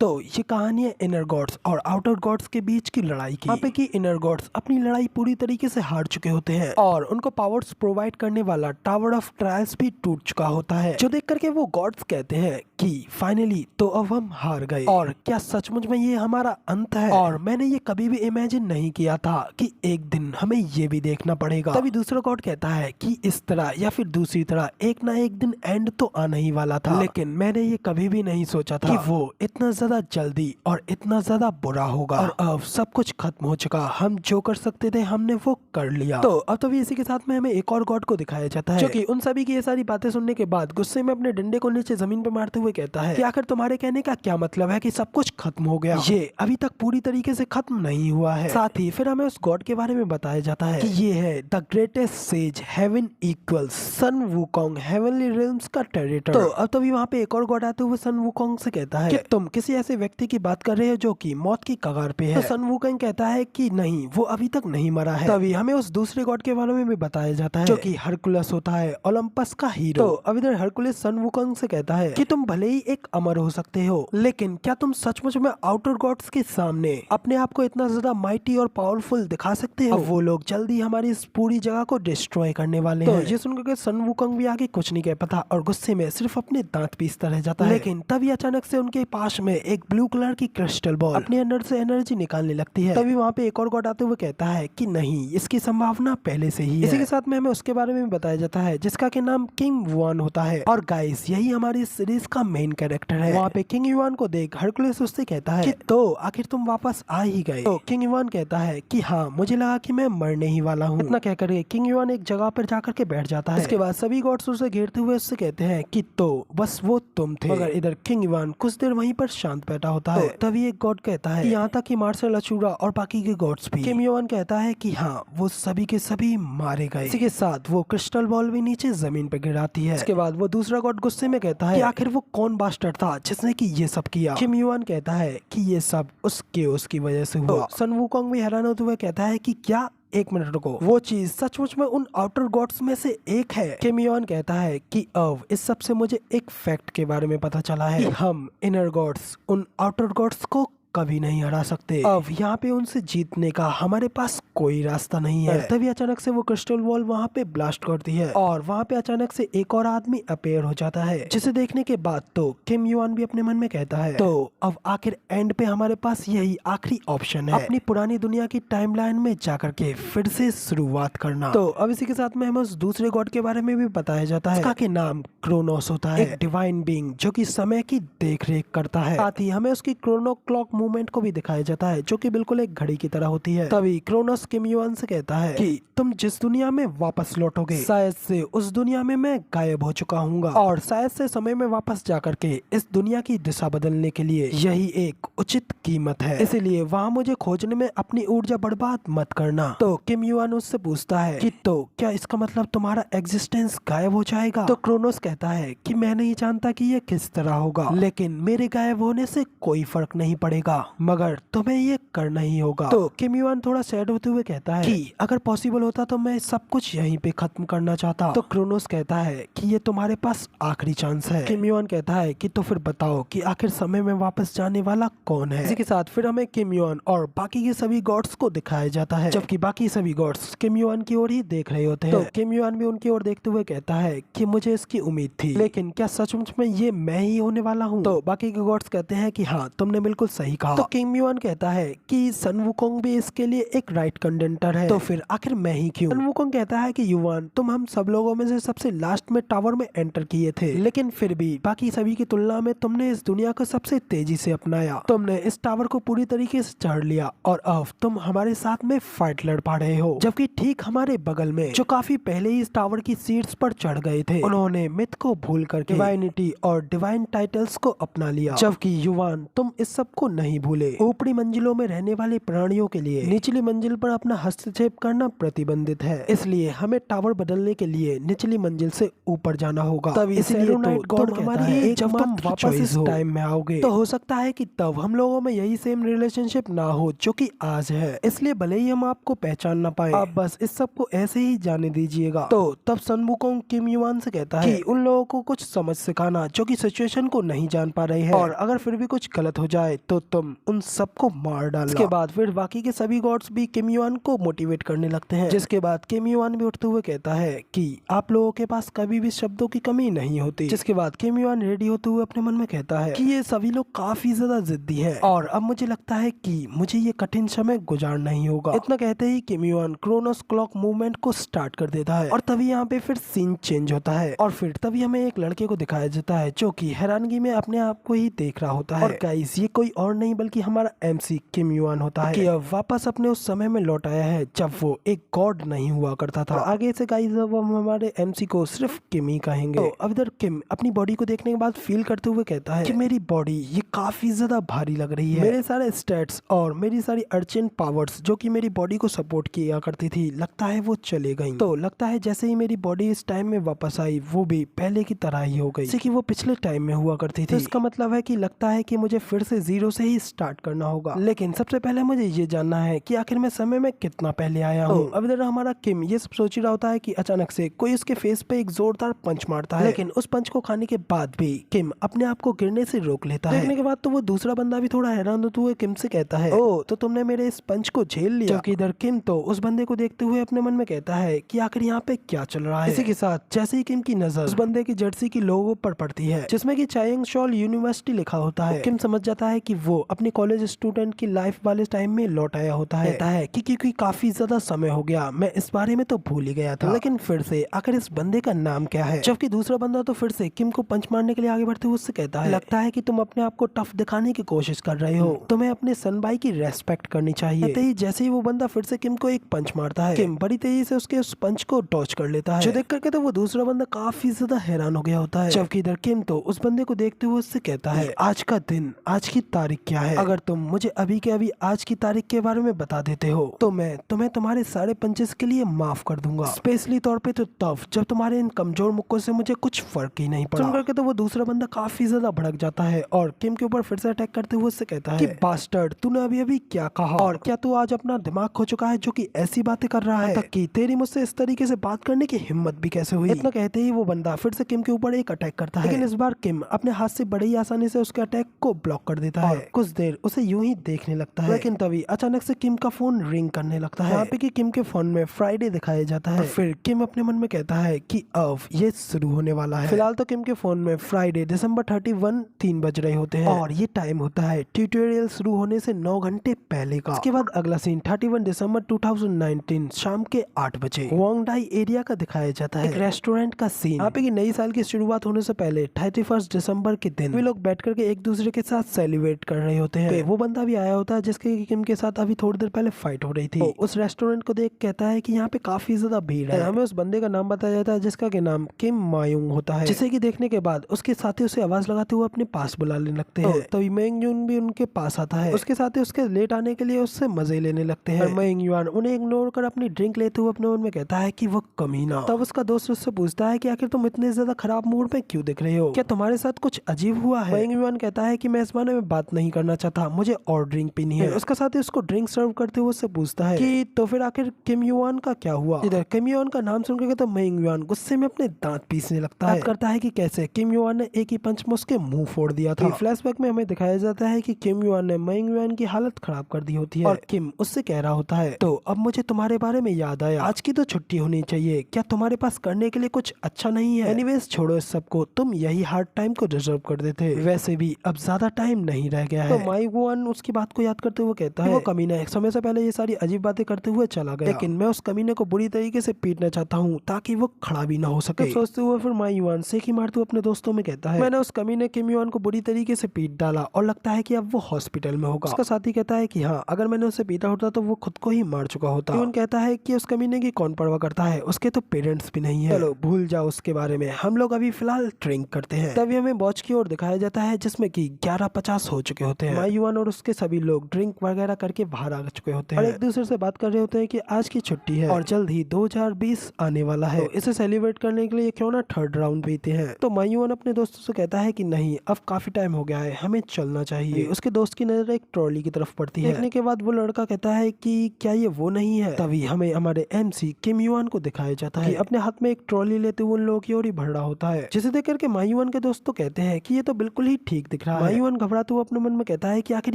तो ये कहानी है इनर गॉड्स और आउटर गॉड्स के बीच की लड़ाई की। यहाँ पे कि इनर गॉड्स अपनी लड़ाई पूरी तरीके से हार चुके होते हैं और उनको पावर्स प्रोवाइड करने वाला टावर ऑफ ट्रायल्स भी टूट चुका होता है, जो देख करके वो गॉड्स कहते हैं कि फाइनली तो अब हम हार गए और क्या सचमुच में ये हमारा अंत है। और मैंने ये कभी भी इमेजिन नहीं किया था कि एक दिन हमें ये भी देखना पड़ेगा। तभी दूसरा गॉड कहता है कि इस तरह या फिर दूसरी तरह एक ना एक दिन एंड तो आने ही वाला था, लेकिन मैंने ये कभी भी नहीं सोचा था कि वो इतना ज्यादा जल्दी और इतना ज्यादा बुरा होगा। और अब सब कुछ खत्म हो चुका, हम जो कर सकते थे हमने वो कर लिया। तो अब तो इसी के साथ में हमें एक और गॉड को दिखाया जाता है, जो कि उन सभी की ये सारी बातें सुनने के बाद गुस्से में अपने डंडे को नीचे जमीन पे मारते हुए कहता है कि आखिर तुम्हारे कहने का क्या मतलब है कि सब कुछ खत्म हो गया। ये अभी तक पूरी तरीके से खत्म नहीं हुआ है। साथ ही फिर हमें उस गॉड के बारे में बताया जाता है कि ये है the greatest sage heaven equals Sun Wukong heavenly realms का टेरिटर। तो अब तो वहाँ पे एक और गॉड आते हुए सन वुकोंग से कहता है कि तुम किसी ऐसे व्यक्ति की बात कर रहे हो जो कि मौत की कगार पे है। तो सन वुकोंग कहता है कि नहीं, वो अभी तक नहीं मरा है। तभी हमें उस दूसरे गॉड के बारे में भी बताया जाता है, जो कि हरकुलस होता है, ओलंपस का हीरो। तो अब इधर हरकुलस सन वुकोंग से कहता है कि तुम भले ही एक अमर हो सकते हो, लेकिन क्या तुम सचमुच में आउटर गॉड्स के सामने अपने आप को इतना ज्यादा माइटी और पावरफुल दिखा सकते हो? वो लोग जल्दी हमारी इस पूरी जगह को डिस्ट्रॉय करने वाले हैं। ये सुनकर सन वुकोंग भी आगे कुछ नहीं कह पाता और गुस्से में सिर्फ अपने दांत पीसता रह जाता है। लेकिन तभी अचानक से उनके पास में एक ब्लू कलर की क्रिस्टल बॉल अपने अंदर से एनर्जी निकालने लगती है। तभी वहाँ पे एक और गॉड आते हुए कहता है कि नहीं, इसकी संभावना पहले से ही है। इसी के साथ में हमें उसके बारे में बताया जाता है जिसका के नाम किंग युआन होता है। और गाइस, यही हमारी सीरीज का मेन कैरेक्टर है। वहाँ पे किंग युआन को देख हरकुलस उससे कहता है कि तो आखिर तुम वापस आ ही गए। तो किंग युआन कहता है कि हाँ, मुझे लगा कि मैं मरने ही वाला हूँ। इतना कहकर किंग युआन एक जगह पर जाकर के बैठ जाता है। इसके बाद सभी गॉड्स उसे घेरते हुए उससे कहते हैं कि तो बस वो तुम थे। मगर इधर किंग युआन कुछ देर वहीं पर शांत बैठा होता है। तभी एक गॉड कहता है कि यहाँ तक कि मार्शल अचूरा और बाकी के गॉड्स भी। किंग युआन कहता है कि हाँ, वो सभी के सभी मारे गए। इसी के साथ वो क्रिस्टल बॉल भी नीचे जमीन पर गिराती है। इसके बाद वो दूसरा गॉड गुस्से में कहता है कि आखिर वो कौन बास्टर्ड था जिसने कि ये सब किया। किंग युआन कहता है कि ये सब उसकी वजह से हुआ। सन वुकोंग भी हैरान होते हुए कहता है कि क्या, एक मिनट रुको, वो चीज सचमुच में उन आउटर गॉड्स में से एक है। किंग युआन कहता है कि अब इस सब से मुझे एक फैक्ट के बारे में पता चला है कि हम इनर गॉड्स उन आउटर गॉड्स को कभी नहीं हरा सकते। अब यहाँ पे उनसे जीतने का हमारे पास कोई रास्ता नहीं है। तभी अचानक से वो क्रिस्टल बॉल वहाँ पे ब्लास्ट करती है और वहाँ पे अचानक से एक और आदमी अपीयर हो जाता है, जिसे देखने के बाद तो किंग युआन भी अपने मन में कहता है तो अब आखिर एंड पे हमारे पास यही आखिरी ऑप्शन है, अपनी पुरानी दुनिया की टाइमलाइन में जाकर के फिर से शुरुआत करना। तो अब इसी के साथ में हमें उस दूसरे गॉड के बारे में भी बताया जाता है, उसका नाम क्रोनोस होता है, एक डिवाइन बीइंग जो कि समय की देख रेख करता है। साथ ही हमें उसकी क्रोनो क्लॉक मूवमेंट को भी दिखाया जाता है, जो कि बिल्कुल एक घड़ी की तरह होती है। तभी क्रोनोस किंग युआन से कहता है कि तुम जिस दुनिया में वापस लौटोगे, शायद से उस दुनिया में मैं गायब हो चुका हूँ और शायद से समय में वापस जाकर के इस दुनिया की दिशा बदलने के लिए यही एक उचित कीमत है, इसलिए वहाँ मुझे खोजने में अपनी ऊर्जा बर्बाद मत करना। तो किंग युआन उससे पूछता है कि तो क्या इसका मतलब तुम्हारा एग्जिस्टेंस गायब हो जाएगा? तो क्रोनोस कहता है कि मैं नहीं जानता कि ये किस तरह होगा, लेकिन मेरे गायब होने से कोई फर्क नहीं पड़ेगा, मगर तुम्हें ये करना ही होगा। तो किंग युआन थोड़ा सैड होते हुए कहता है कि अगर पॉसिबल होता तो मैं सब कुछ यहीं पे खत्म करना चाहता। तो क्रोनोस कहता है कि ये तुम्हारे पास आखिरी चांस है। किंग युआन कहता है कि तो फिर बताओ कि आखिर समय में वापस जाने वाला कौन है। इसी के साथ फिर हमें किंग युआन और बाकी के सभी गॉड्स को दिखाया जाता है, जबकि बाकी सभी गॉड्स किंग युआन की ओर ही देख रहे होते हैं। तो किंग युआन भी उनकी ओर देखते हुए कहता है कि मुझे इसकी उम्मीद थी, लेकिन क्या सचमुच में ये मैं ही होने वाला हूँ? तो बाकी के गॉड्स कहते हैं कि हाँ, तुमने बिल्कुल सही कहा। तो किंग युआन कहता है कि सन वुकोंग भी इसके लिए एक राइट कंटेंटर है, तो फिर आखिर मैं ही क्यों? सन वुकोंग कहता है कि युआन, तुम हम सब लोगों में से सबसे लास्ट में टावर में एंटर किए थे, लेकिन फिर भी बाकी सभी की तुलना में तुमने इस दुनिया को सबसे तेजी से अपनाया। तुमने इस टावर को पूरी तरीके से चढ़ लिया और अब तुम हमारे साथ में फाइट लड़ पा रहे हो, जबकि ठीक हमारे बगल में जो काफी पहले ही इस टावर की सीट्स पर चढ़ गए थे, उन्होंने मिथ को भूल करके डिवाइनिटी और डिवाइन टाइटल्स को अपना लिया, जबकि युआन तुम इस सब को नहीं भूले। ऊपरी मंजिलों में रहने वाले प्राणियों के लिए निचली मंजिल पर अपना हस्तक्षेप करना प्रतिबंधित है, इसलिए हमें टावर बदलने के लिए निचली मंजिल से ऊपर जाना होगा। तब इसलिए तो गॉड हमारी जब तुम वापस इस टाइम में आओगे तो हो सकता है कि तब हम लोगों में यही सेम रिलेशनशिप ना हो जो कि आज है, इसलिए भले ही हम आपको पहचान ना पाए, आप बस इस सब को ऐसे ही जाने दीजिएगा। तो तब सन वुकोंग किम युआन से कहता है कि उन लोगों को कुछ समझ सिखाना जो कि सिचुएशन को नहीं जान पा रहे हैं, और अगर फिर भी कुछ गलत हो जाए तो तुम उन सबको मार डालना। इसके बाद फिर बाकी के सभी गॉड्स भी किम युआन को मोटिवेट करने लगते हैं, जिसके बाद किम युआन भी उठते हुए कहता है कि आप लोगों के पास कभी भी शब्दों की कमी नहीं होती। जिसके बाद किम युआन रेडी होते हुए अपने मन में कहता है कि ये सभी लोग काफी ज्यादा जिद्दी हैं और अब मुझे लगता है कि मुझे ये कठिन समय गुजारना ही होगा। इतना कहते ही किम युआन क्रोनोस क्लॉक मूवमेंट को स्टार्ट कर देता है, और तभी यहाँ पे फिर सीन चेंज होता है, और फिर तभी हमें एक लड़के को दिखाया जाता है जो कि हैरानगी में अपने आप को ही देख रहा होता है। और गाइस ये कोई और नहीं बल्कि हमारा एमसी किम युआन होता है, कि अब वापस अपने उस समय में लौट आया है जब वो एक गॉड नहीं हुआ करता था। आगे से गाइस वो हमारे एमसी को सिर्फ किम ही कहेंगे। तो अब इधर किम अपनी बॉडी को देखने के बाद फील करते हुए कहता है कि मेरी बॉडी ये काफी ज्यादा भारी लग रही है, मेरे सारे स्टेट्स और मेरी सारी अर्चेंट पावर्स जो कि मेरी बॉडी को सपोर्ट किया करती थी, लगता है वो चले गई। तो लगता है जैसे ही मेरी बॉडी इस टाइम में वापस आई वो भी पहले की तरह ही हो गई, जैसे कि वो पिछले टाइम में हुआ करती थी। तो इसका मतलब है कि लगता है कि मुझे फिर से जीरो से ही स्टार्ट करना होगा, लेकिन सबसे पहले मुझे ये जानना है कि आखिर मैं समय में कितना पहले आया हूँ। अब इधर हमारा किम ये सब सोच रहा होता है कि अचानक से कोई उसके फेस पे एक जोरदार पंच मारता है, लेकिन उस पंच को खाने के बाद भी किम अपने आप को गिरने से रोक लेता है। देखने के बाद तो वो दूसरा बंदा भी थोड़ा हैरान होते हुए किम से कहता है, ओ तो तुमने मेरे इस पंच को झेल लिया। जबकि इधर किम तो उस बंदे को देखते हुए अपने मन में कहता है कि आखिर यहाँ पे क्या चल रहा है। इसी के साथ जैसे ही किम की नजर उस बंदे की जर्सी की लोगो पर पड़ती है जिसमें कि चायांग शॉल यूनिवर्सिटी लिखा होता है, किम समझ जाता है कि वो अपने कॉलेज स्टूडेंट की लाइफ वाले टाइम में लौट आया होता है। कहता है कि क्योंकि काफी ज्यादा समय हो गया, मैं इस बारे में तो भूल ही गया था, लेकिन फिर से आखिर इस बंदे का नाम क्या है। जबकि दूसरा बंदा तो फिर से किम को पंच मारने के लिए आगे बढ़ते हुए उससे कहता है, लगता है कि तुम अपने आप को टफ दिखाने की कोशिश कर रहे हो, तुम्हें अपने सन भाई की रेस्पेक्ट करनी चाहिए। ही जैसे ही वो बंदा फिर से किम को एक पंच मारता है, किम बड़ी तेजी से उसके उस पंच को डॉच कर लेता है, जो देख करके तो वो दूसरा बंदा काफी ज्यादा हैरान हो गया होता है। जबकि इधर किम तो उस बंदे को देखते हुए उससे कहता है, आज का दिन, आज की तारीख क्या है, अगर तुम मुझे अभी के अभी आज की तारीख के बारे में बता देते हो तो मैं तुम्हें तुम्हारे सारे पंचेस के लिए माफ कर दूंगा, स्पेशली तौर पे तो तब जब तुम्हारे इन कमजोर मुक्कों से मुझे कुछ फर्क ही नहीं पड़ा। सुन करके तो वो दूसरा बंदा काफी ज्यादा भड़क जाता है और किम के ऊपर फिर से अटैक करते हुए उससे कहता है कि बास्टर्ड, तूने अभी अभी क्या कहा, और क्या तू आज अपना दिमाग खो चुका है जो कि ऐसी बातें कर रहा है, तक कि तेरी मुझसे इस तरीके से बात करने की हिम्मत भी कैसे हुई। इतना कहते ही वो बंदा फिर से किम के ऊपर एक अटैक करता है, लेकिन इस बार किम अपने हाथ से बड़ी आसानी से उसके अटैक को ब्लॉक कर देता है। कुछ देर उसे यूं ही देखने लगता है, लेकिन तभी अचानक से किम का फोन रिंग करने लगता है। यहाँ पे कि किम के फोन में फ्राइडे दिखाया जाता है। फिर किम अपने मन में कहता है कि अब ये शुरू होने वाला है। फिलहाल तो किम के फोन में फ्राइडे दिसंबर 31 3 बज रहे होते हैं और ये टाइम होता है ट्यूटोरियल शुरू होने से 9 घंटे पहले का। इसके बाद अगला सीन 31 दिसंबर 2019 शाम के 8 बजे वांगडाई एरिया का दिखाया जाता है, एक रेस्टोरेंट का सीन। यहाँ पे कि नई साल की शुरुआत होने से पहले 31 दिसंबर के दिन वे लोग बैठ करके एक दूसरे के साथ सेलिब्रेट कर रहे होते हैं। वो बंदा भी आया होता है जिसके किम के साथ अभी थोड़ी देर पहले फाइट हो रही थी। तो उस रेस्टोरेंट को देख कहता है कि यहाँ पे काफी ज्यादा भीड़ है। हमें उस बंदे का नाम बताया जाता है जिसका के नाम किम मायूंग होता है, जिसे कि देखने के बाद उसके साथी उसे आवाज लगाते हुए अपने पास बुलाने लगते हैं। तभी मेंग यून भी उनके पास आता है, उसके साथी उसके लेट आने के लिए उससे मजे लेने लगते हैं। मेंग यून उन्हें इग्नोर कर अपनी ड्रिंक लेते हुए अपने मन में कहता है कि वो कमीना। तब उसका दोस्त उससे पूछता है कि आखिर तुम इतने ज्यादा खराब मूड में क्यों दिख रहे हो, क्या तुम्हारे साथ कुछ अजीब हुआ है। मेंग यून कहता है कि मैं इस बारे में बात नहीं करना चाहता, मुझे और ड्रिंक पीनी है। उसका साथी उसको ड्रिंक सर्व करते हुए उससे पूछता है कि तो फिर आखिर किम युआन का क्या हुआ। इधर किम युआन का नाम सुनकर तो मेंग युआन गुस्से में अपने दांत पीसने लगता है, करता है कि कैसे किम युआन ने एक ही पंच में उसके मुंह फोड़ दिया था। फ्लैशबैक में हमें दिखाया जाता है कि किम युआन ने मेंग युआन की हालत खराब कर दी होती है और किम उससे कह रहा होता है, तो अब मुझे तुम्हारे बारे में याद आया, आज की तो छुट्टी होनी चाहिए, क्या तुम्हारे पास करने के लिए कुछ अच्छा नहीं है। एनीवेज छोड़ो इस सबको, तुम यही हार्ड टाइम को डिजर्व करते थे, वैसे भी अब ज्यादा टाइम नहीं रह गया है। तो माई युआन उसकी बात को याद करते हुए कहता है, वो कमीना एक समय से पहले ये सारी अजीब बातें करते हुए चला गया, लेकिन मैं उस कमीने को बुरी तरीके से पीटना चाहता हूँ ताकि वो खड़ा भी ना हो सके। सोचते हुए फिर माई युआन सेखी मारते हुए अपने दोस्तों में कहता है, मैंने उस कमीने किम युआन को बुरी तरीके से पीट डाला और लगता है कि अब वो हॉस्पिटल में होगा। उसका साथी कहता है कि हाँ, अगर मैंने उसे पीटा होता तो वो खुद को ही मार चुका होता। युआन कहता है कि उस कमीने की कौन परवाह करता है, उसके तो पेरेंट्स भी नहीं है, चलो भूल जाओ उसके बारे में, हम लोग अभी फिलहाल ड्रिंक करते हैं। तभी हमें वॉच की ओर दिखाया जाता है जिसमें कि 11:50 हो चुके होते हैं। माई युआन और उसके सभी लोग ड्रिंक वगैरह करके बाहर आ चुके होते हैं और एक दूसरे से बात कर रहे होते हैं कि आज की छुट्टी है और जल्द ही 2020 आने वाला है, तो इसे सेलिब्रेट करने के लिए क्यों ना थर्ड राउंड पीते हैं। तो माई युआन अपने दोस्तों से कहता है कि नहीं, अब काफी टाइम हो गया है, हमें चलना चाहिए। चाहिए। उसके दोस्त की नजर एक ट्रॉली की तरफ पड़ती है। देखने के बाद वो लड़का कहता है कि क्या ये वो नहीं है। तभी हमें हमारे MC किम युआन को दिखाया जाता है अपने हाथ में एक ट्रॉली लेते हुए उन लोगों की ओर ही बढ़ रहा होता है, जिसे देख करके मा युआन के दोस्त तो कहते हैं कि ये तो बिल्कुल ही ठीक दिख रहा है। मा युआन घबराते हुए अपने मन में कहता है कि आखिर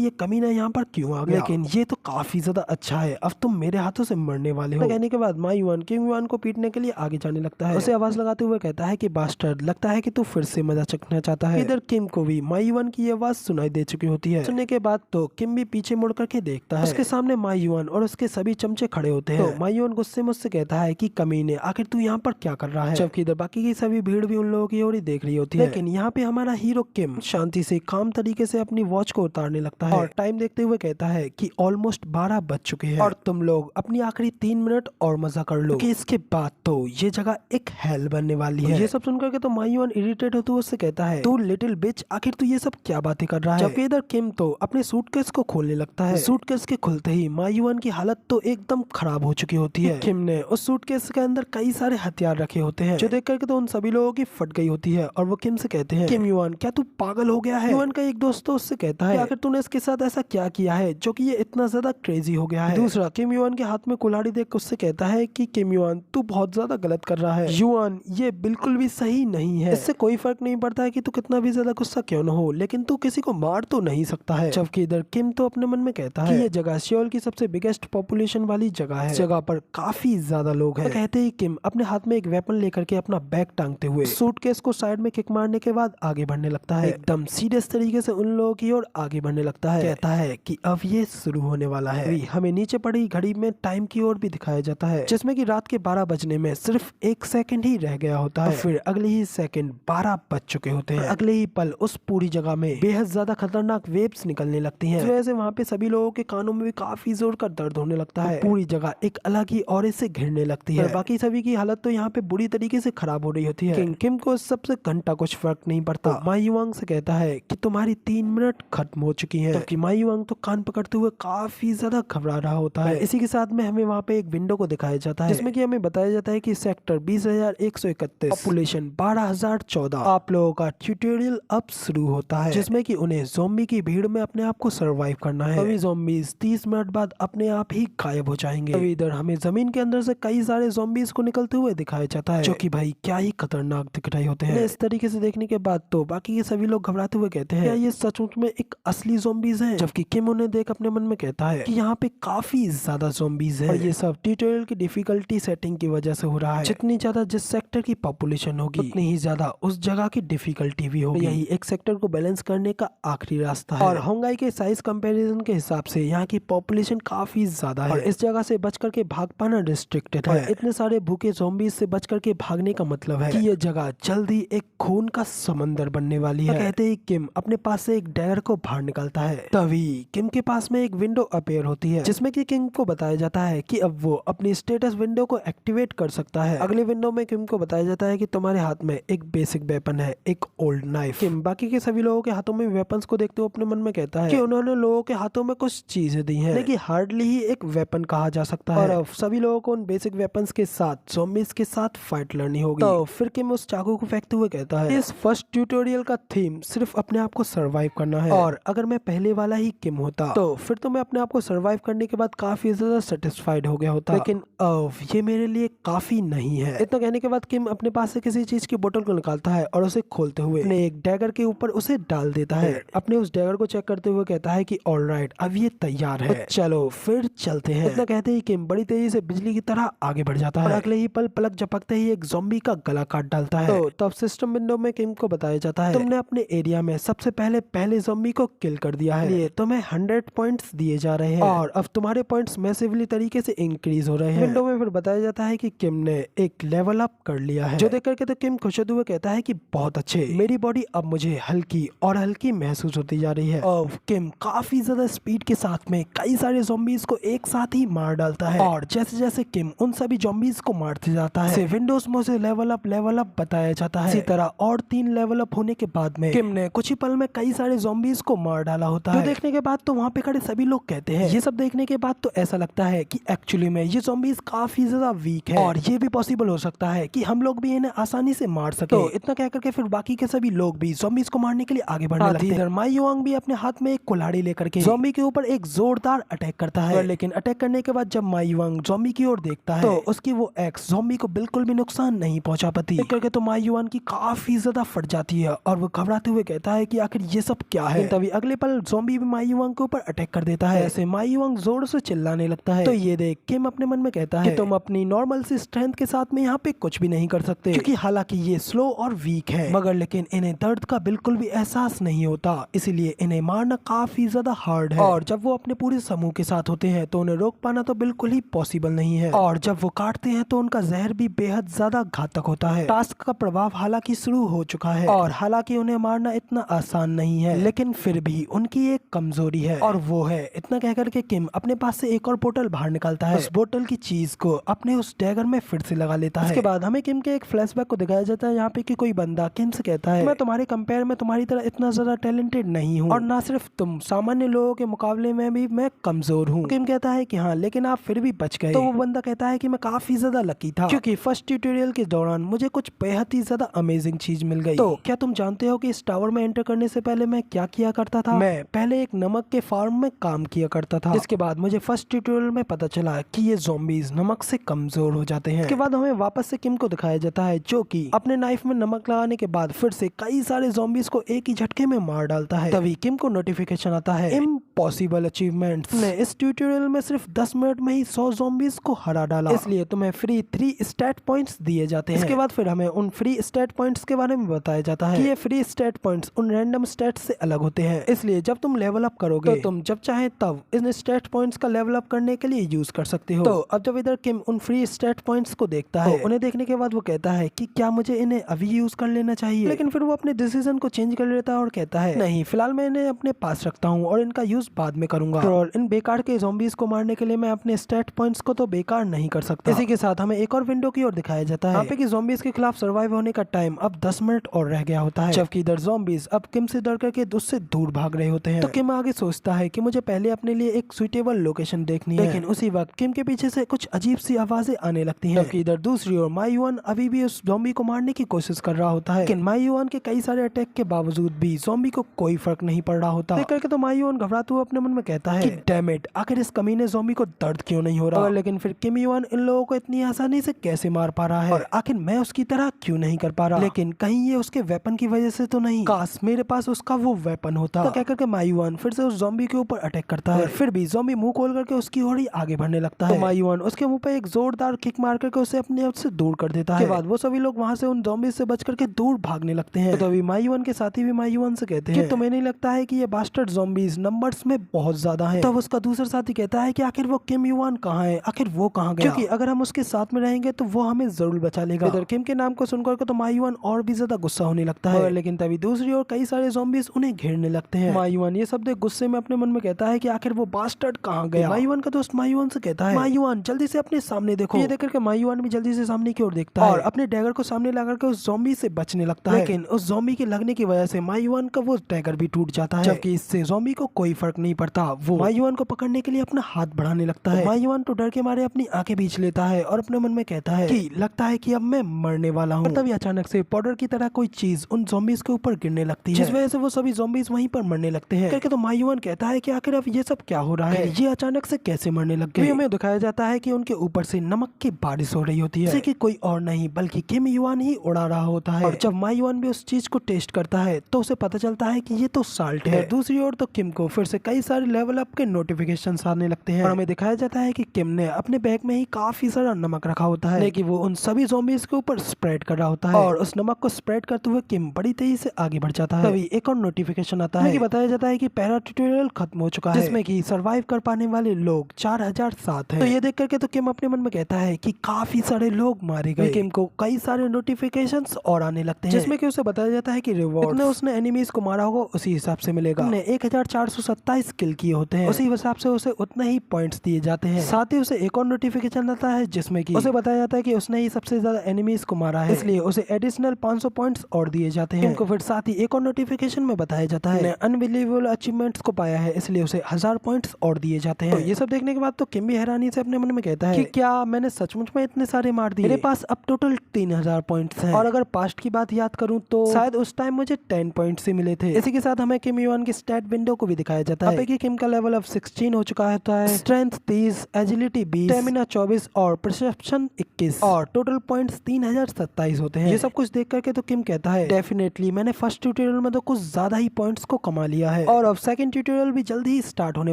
ये कमीना यहाँ पर क्यों आ गया, लेकिन ये तो काफी ज्यादा अच्छा है, अब तुम मेरे हाथों से मरने वाले हो। कहने के बाद मा युआन किम युआन को पीटने के लिए आगे जाने लगता है। उसे आवाज लगाते हुए कहता है कि बास्टर्ड, लगता है कि तू फिर से मजा चखना चाहता है। इधर किम को भी मा युआन की आवाज सुनाई दे चुकी होती है। सुनने के बाद तो किम भी पीछे मुड़ करके देखता है। उसके सामने मा युआन और उसके सभी चमचे खड़े होते हैं। तो मा युआन गुस्से मुझसे कहता है कि कमीने, आखिर तू यहाँ पर क्या कर रहा है, जबकि इधर बाकी की सभी भीड़ भी उन लोगों की ओर ही देख रही होती है। लेकिन यहाँ पे हमारा हीरो किम शांति से काम तरीके से अपनी वॉच को उतारने लगता है और टाइम देखते हुए कहता है कि ऑलमोस्ट 12 बज चुके हैं और तुम लोग अपनी आखिरी 3 मिनट और मजा कर लो, क्योंकि इसके बाद तो ये जगह एक हेल बनने वाली है। ये सब सुनकर के तो मा युआन इरिटेट होते हुए उससे कहता है, तू लिटिल बिच, आखिर तू ये सब क्या बातें कर रहा है। जबकि इधर किम तो अपने सूटकेस को खोलने लगता है। सूटकेस के खुलते ही मा युआन की हालत तो एकदम खराब हो चुकी होती है। किम ने उस सूटकेस के अंदर कई सारे हथियार रखे होते हैं, जो देख करके तो उन सभी लोगों की फट गई होती है और वो किम से कहते हैं, किम युआन, क्या तू पागल हो गया है। युआन का एक दोस्त तो उससे कहता है, आखिर तूने इसके साथ ऐसा क्या किया है जो कि ये इतना ज्यादा क्रेजी हो गया है। दूसरा किम युआन के हाथ में कुल्हाड़ी देख उससे कहता है कि किम युआन, तू बहुत ज्यादा गलत कर रहा है। युआन, ये बिल्कुल भी सही नहीं है। इससे कोई फर्क नहीं पड़ता है कि तू कितना भी ज्यादा गुस्सा क्यों न हो, लेकिन तू किसी को मार तो नहीं सकता है। जबकि इधर किम तो अपने मन में कहता है कि ये जगह सियोल की सबसे बिगेस्ट पॉपुलेशन वाली जगह है, जगह पर काफी ज्यादा लोग हैं। तो कहते ही किम अपने हाथ में एक वेपन लेकर के अपना बैग टांगते हुए सूटकेस को साइड में किक मारने के बाद आगे बढ़ने लगता है। एकदम सीरियस तरीके से उन लोगों की ओर आगे बढ़ने लगता है। कहता है कि अब ये शुरू होने वाला है। हमें नीचे पड़ी घड़ी में टाइम की ओर भी दिखाया जाता है, जिसमें कि रात के 12 बजने में सिर्फ 1 सेकंड ही रह गया होता है। फिर अगले ही सेकंड 12 बज चुके होते हैं। अगले ही पल उस पूरी जगह में बेहद ज्यादा खतरनाक वेव्स निकलने लगती हैं। इस वजह से वहाँ पे सभी लोगों के कानों में भी काफी जोर का दर्द होने लगता है। पूरी जगह एक अलग ही ऑरे से घिरने लगती है। बाकी सभी की हालत तो यहाँ पे बुरी तरीके से खराब हो रही होती है। किम को सबसे घंटा कुछ फर्क नहीं पड़ता। मा युआन से कहता है कि तुम्हारी 3 मिनट खत्म हो चुकी हैं। जबकि मा युआन तो कान पकड़ते हुए काफी ज्यादा घबरा रहा होता है। इसी के साथ में हमें वहाँ पे एक विंडो को दिखाया जाता है, जिसमें कि हमें बताया जाता है कि सेक्टर 20,131 पॉपुलेशन 12,014 आप लोगों का ट्यूटोरियल अब शुरू होता है, जिसमें कि उन्हें ज़ॉम्बी की भीड़ में अपने आप को सरवाइव करना है। अभी ज़ॉम्बीज 30 मिनट बाद अपने आप ही गायब हो जाएंगे। अभी इधर हमें जमीन के अंदर से कई सारे ज़ॉम्बीज को निकलते हुए दिखाया जाता है, जो कि भाई क्या ही खतरनाक दिख रहे होते हैं। इस तरीके से देखने के बाद तो बाकी के सभी लोग घबराते हुए कहते हैं, क्या ये सचमुच में एक असली ज़ॉम्बीज हैं। जबकि किम उन्हें देख अपने मन में कहता है कि यहाँ पे काफी ज्यादा ज़ॉम्बीज हैं और ये सब ट्यूटोरियल की डिफिकल्टी सेटिंग की वजह से हो रहा है। जितनी ज्यादा जिस सेक्टर की पॉपुलेशन होगी, उतनी ही ज्यादा उस जगह की डिफिकल्टी भी होगी। यही एक सेक्टर को बैलेंस करने का आखिरी रास्ता है। और होंगाई के साइज कंपैरिजन के हिसाब से यहाँ की पॉपुलेशन काफी ज्यादा है और इस जगह से बच करके भाग पाना रिस्ट्रिक्टेड है। इतने सारे भूखे ज़ॉम्बीज से बच करके भागने का मतलब है कि ये जगह जल्दी एक खून का समंदर बनने वाली है। कहते ही किम अपने पास से एक डैगर को बाहर निकालता है। तभी किम के पास में एक विंडो अपीयर होती है, जिसमें कि किम को बताया जाता है कि अब वो अपनी स्टेटस विंडो को एक्टिवेट कर सकता है। अगले विंडो में किम को बताया जाता है कि तुम्हारे हाथ में एक बेसिक वेपन है, एक ओल्ड नाइफ। किम बाकी के सभी लोगों के हाथों में वेपन्स को देखते हुए अपने मन में कहता है कि उन्होंने लोगों के हाथों में कुछ चीजें दी हैं, लेकिन हार्डली ही एक वेपन कहा जा सकता है। और अब सभी लोगों को उन बेसिक वेपन्स के साथ ज़ॉम्बीज के साथ फाइट लड़नी होगी। तो फिर किम उस चाकू को फेंकते हुए कहता है, इस फर्स्ट ट्यूटोरियल का थीम सिर्फ अपने आप को सर्वाइव करना है, और अगर मैं पहले वाला ही किम होता तो फिर तो मैं अपने आप को सर्वाइव करने के बाद काफी ज्यादा सेटिस्फाइड हो गया होता, लेकिन अब ये मेरे लिए काफी नहीं है। इतना कहने के बाद किम अपने पास से किसी चीज की बोतल को निकालता है और उसे खोलते हुए अपने एक डैगर के ऊपर उसे डाल देता है। अपने उस डैगर को चेक करते हुए कहता है कि ऑलराइट, अब ये तैयार है, चलो फिर चलते हैं। इतना कहते ही किम बड़ी तेजी से बिजली की तरह आगे बढ़ जाता है और अगले ही पल पलक झपकते ही एक ज़ॉम्बी का गला काट डालता है। तो तब सिस्टम विंडो में किम को बताया जाता है, तुमने अपने एरिया में सबसे पहले ज़ॉम्बी को किल कर दिया है, ये तुम्हें 100 पॉइंट्स दिए जा रहे हैं और अब तुम्हारे पॉइंट्स मैसिवली तरीके से इंक्रीज हो रहे हैं। विंडो में फिर बताया जाता है कि किम ने एक लेवल अप कर लिया है, जो देख करके तो किम खुश होते हुए कहता है कि बहुत अच्छे, मेरी बॉडी अब मुझे हल्की और हल्की महसूस होती जा रही है। और किम काफी ज्यादा स्पीड के साथ में कई सारे ज़ॉम्बीज को एक साथ ही मार डालता है और जैसे जैसे किम उन सभी ज़ॉम्बीज को मारते जाता है, विंडोज में उसे लेवल अप बताया जाता है। इसी तरह और 3 लेवल अप होने के बाद में किम ने कुछ ही पल में कई सारे ज़ॉम्बीज को मार डाला होता है। देखने के बाद तो वहाँ पे खड़े सभी लोग कहते हैं, ये सब देखने के बाद तो ऐसा लगता है कि एक्चुअली में ये ज़ॉम्बीज काफी ज्यादा वीक है और ये भी पॉसिबल हो सकता है कि हम लोग भी इन्हें आसानी से मार सके। तो इतना कह करके फिर बाकी के सभी लोग भी ज़ॉम्बीज को मारने के लिए आगे बढ़ने लगते हैं। इधर मा माई युआंग भी अपने हाथ में एक कुल्हाड़ी लेकर के ज़ॉम्बी के ऊपर एक जोरदार अटैक करता है। लेकिन अटैक करने के बाद जब माई युआंग ज़ॉम्बी की ओर देखता है तो उसकी वो एक्स ज़ॉम्बी को बिल्कुल भी नुकसान नहीं पहुंचा पाती। करके तो माई युआंग की काफी ज्यादा फट जाती है और वो घबराते हुए कहता है कि आखिर ये सब क्या है। तभी अगले पल ज़ॉम्बी भी माई युआंग के ऊपर अटैक कर देता है। ऐसे माई युआंग जोर से चिल्लाने लगता है। तो ये देख किम अपने मन में कहता है कि तुम अपनी नॉर्मल सी स्ट्रेंथ के साथ में यहाँ पे कुछ भी नहीं कर सकते, क्योंकि हालांकि ये स्लो और वीक है, मगर लेकिन इन्हें दर्द का बिल्कुल भी एहसास नहीं होता, इसीलिए इन्हें मारना काफी ज्यादा हार्ड है। और जब वो अपने पूरे समूह के साथ होते हैं तो उन्हें रोक पाना तो बिल्कुल ही पॉसिबल नहीं है। और जब वो काटते हैं तो उनका जहर भी बेहद ज्यादा घातक होता है। टास्क का प्रभाव हालांकि शुरू हो चुका है और हालांकि उन्हें मारना इतना आसान नहीं है, लेकिन फिर भी उनकी एक कमजोरी है और वो है इतना कहकर के किम अपने पास से एक और बोतल बाहर निकालता है। उस बोतल की चीज को अपने उस डैगर में फिर से लगा लेता है। उसके बाद हमें किम के एक फ्लैशबैक को दिखाया जाता है, यहाँ पे कि कोई बंदा किम से कहता है मैं तुम्हारे कंपेयर में तुम्हारी तरह इतना ज्यादा टैलेंटेड नहीं हूँ, और ना सिर्फ तुम, सामान्य लोगों के मुकाबले में भी मैं कमजोर हूँ। किम कहता है कि हाँ, लेकिन आप फिर भी बच गए। तो वो बंदा कहता है कि मैं काफी ज्यादा लकी था, क्योंकि फर्स्ट ट्यूटोरियल के दौरान मुझे कुछ बेहद ही ज्यादा अमेजिंग चीज मिल गई। तो क्या तुम जानते हो कि इस टावर में एंटर करने से पहले मैं क्या किया करता था? मैं पहले एक नमक के फार्म में काम किया करता था। इसके बाद मुझे फर्स्ट ट्यूटोरियल में पता चला कि ये ज़ॉम्बीज नमक से कमजोर हो जाते हैं। इसके बाद हमें वापस से किम को दिखाया जाता है, जो कि अपने नाइफ में नमक लगाने के बाद फिर से कई सारे ज़ॉम्बीज को एक ही झटके में मार डालता है। तभी किम को नोटिफिकेशन आता है, इम्पॉसिबल अचीवमेंट्स ने इस ट्यूटोरियल में सिर्फ 10 मिनट में ही 100 ज़ॉम्बीज को हरा डाला, इसलिए तुम्हें फ्री 3 स्टैट पॉइंट्स दिए जाते हैं। इसके बाद फिर हमें उन फ्री स्टैट पॉइंट्स के बारे में बताया जाता है कि ये फ्री स्टैट पॉइंट्स उन रैंडम स्टैट्स से अलग होते हैं, इसलिए जब तुम लेवल अप करोगे तो तुम जब चाहे तब इन स्टैट पॉइंट्स का लेवल अप करने के लिए यूज कर सकते हो। तो अब जब इधर किम उन फ्री स्टैट पॉइंट्स को देखता है, उन्हें देखने के बाद वो कहता है कि क्या मुझे इन्हें अभी यूज कर लेना चाहिए, लेकिन फिर वो अपने डिसीजन को चेंज कर लेता है और कहता है नहीं, फिलहाल मैं इन्हें अपने पास रखता हूँ और इनका यूज बाद में करूंगा। और इन बेकार के ज़ॉम्बीज को मारने के लिए मैं अपने स्टैट पॉइंट्स को तो बेकार नहीं कर सकता। इसी के साथ हमें एक और विंडो की ओर दिखाया जाता है, यहाँ पे कि ज़ॉम्बीज के खिलाफ सर्वाइव होने का टाइम अब 10 मिनट और रह गया होता है, जबकि इधर ज़ॉम्बीज अब किम से डर करके उससे दूर भाग रहे होते हैं। तो किम आगे सोचता है कि मुझे पहले अपने लिए एक सुइटेबल लोकेशन देखनी है, लेकिन उसी वक्त किम के पीछे से कुछ अजीब सी आवाजें आने लगती हैं, जबकि इधर दूसरी ओर माई युआन अभी भी उस ज़ॉम्बी को मारने की कोशिश कर रहा होता है, लेकिन माई युआन के कई सारे अटैक के बावजूद भी ज़ॉम्बी को कोई फर्क नहीं पड़ रहा होता। देख करके तो माई युआन घबराते हुए अपने मन में कहता है कि डैम इट, आखिर इस कमीने ज़ॉम्बी को दर्द क्यों नहीं हो रहा। लेकिन फिर किम युआन इन लोगों को इतनी आसानी से कैसे मार पा रहा है, और आखिर मैं उसकी तरह क्यों नहीं कर पा रहा। लेकिन कहीं ये उसके वेपन की वजह से तो नहीं, काश मेरे पास उसका वो वेपन होता। तो क्या करके माई युआन फिर से उस ज़ॉम्बी के ऊपर अटैक करता है, फिर भी ज़ॉम्बी मुंह खोल करके उसकी ओर ही आगे बढ़ने लगता है। तो माई युआन उसके मुंह पे एक जोरदार किक मार करके उसे अपने आप से दूर कर देता है। के बाद वो सभी लोग वहां से उन ज़ॉम्बी से बच करके दूर भागने लगते हैं। तो तभी माई युआन के साथी भी माई युआन से कहते हैं कि तुम्हें नहीं लगता है कि ये बास्टर्ड ज़ॉम्बीज नंबर्स में बहुत ज्यादा हैं। तब उसका दूसरा साथी कहता है कि आखिर वो किम युआन कहाँ है, आखिर वो कहाँ गया, क्योंकि अगर हम उसके साथ में रहेंगे तो वो हमें जरूर बचा लेगा। इधर किम के नाम को सुनकर के तो माई युआन और भी ज्यादा गुस्सा होने लगता है, लेकिन तभी दूसरी ओर कई सारे ज़ॉम्बीज उन्हें घेरने लगते हैं। माई युआन ये सब देख गुस्से में अपने मन में कहता है कि आखिर वो बास्टर्ड कहाँ गया। माई युआन का दोस्त माई युआन से कहता है, माई युआन जल्दी से अपने सामने देखो। ये देखकर के माई युआन भी जल्दी से सामने की ओर देखता है और अपने डैगर को सामने ला करके उस ज़ॉम्बी से बचने लगता है, लेकिन उस ज़ॉम्बी के लगने की वजह से माई युआन का वो डैगर भी टूट जाता है, जबकि इससे ज़ॉम्बी को कोई फर्क नहीं पड़ता। वो माई युआन को पकड़ने के लिए अपना हाथ बढ़ाने लगता है। माई युआन तो डर के मारे अपनी आंखें बीच लेता है और अपने मन में कहता है कि लगता है कि अब मैं मरने वाला हूँ। तभी अचानक से पाउडर की तरह कोई चीज उन ज़ॉम्बीज के ऊपर गिरने लगती है, जिस वजह से वो सभी ज़ॉम्बीज वहीं पर मरने लगते हैं। करके तो माई युआन कहता है कि आखिर अब ये सब क्या हो रहा है, ये अचानक से कैसे मरने लग गए। हमें दिखाया जाता है कि उनके ऊपर से नमक की बारिश हो रही होती है, जैसे कि कोई और नहीं बल्कि किम युआन ही उड़ा रहा होता है। और जब माई युआन भी उस चीज को टेस्ट करता है तो उसे पता चलता है कि ये तो साल्ट है। दूसरी ओर तो किम को फिर से कई सारे लेवल अप के नोटिफिकेशन आने लगते हैं और हमें दिखाया जाता है कि किम ने अपने बैग में ही काफी सारा नमक रखा होता है, लेकिन वो उन सभी ज़ॉम्बीज के ऊपर स्प्रेड कर रहा होता है और उस नमक को स्प्रेड करते हुए किम बड़ी तेजी से आगे बढ़ जाता है। तभी एक और नोटिफिकेशन आता है कि बताया जाता है कि पहला ट्यूटोरियल खत्म हो चुका है, जिसमें कि सरवाइव कर पाने वाले लोग 4007 हैं। तो ये देख करके तो किम अपने मन में कहता है कि काफी सारे लोग मारे गए। किम को कई सारे नोटिफिकेशंस और आने लगते हैं, जिसमें कि उसे बताया जाता है कि रिवॉर्ड उसने एनिमीज को मारा होगा उसी हिसाब से मिलेगा। हमने 1470 27 किल किए होते हैं उसी हिसाब से उसे उतना ही पॉइंट्स दिए जाते हैं। साथ ही उसे एक और नोटिफिकेशन आता है जिसमें कि उसे बताया जाता है कि उसने ही सबसे ज्यादा एनिमीज को मारा है, इसलिए उसे एडिशनल 500 पॉइंट्स और दिए जाते हैं। इनको फिर साथ ही एक और नोटिफिकेशन में बताया जाता है अनबिलीवेबल अचीवमेंट्स को पाया है, इसलिए उसे 1000 पॉइंट्स और दिए जाते हैं। तो ये सब देखने के बाद तो किम भी हैरानी से अपने मन में कहता है कि क्या मैंने सचमुच में इतने सारे मार दिए? मेरे पास अब टोटल 3000 पॉइंट्स हैं और अगर पास्ट की बात याद करूं तो शायद उस टाइम मुझे 10 पॉइंट्स ही मिले थे। इसी के साथ हमें किम युआन की स्टैट विंडो को भी दिखाया जाता है कि किम का लेवल अब 16 हो चुका है, स्ट्रेंथ 30, एजिलिटी 20, स्टेमिना 24 और परसेप्शन 21 और टोटल पॉइंट्स 3027 होते हैं। ये सब कुछ देख करके तो किम कहता है डेफिनेटली मैंने फर्स्ट ट्यूटोरियल में तो कुछ ज्यादा ही पॉइंट्स को कमा लिया है और अब सेकंड ट्यूटोरियल भी जल्द ही स्टार्ट होने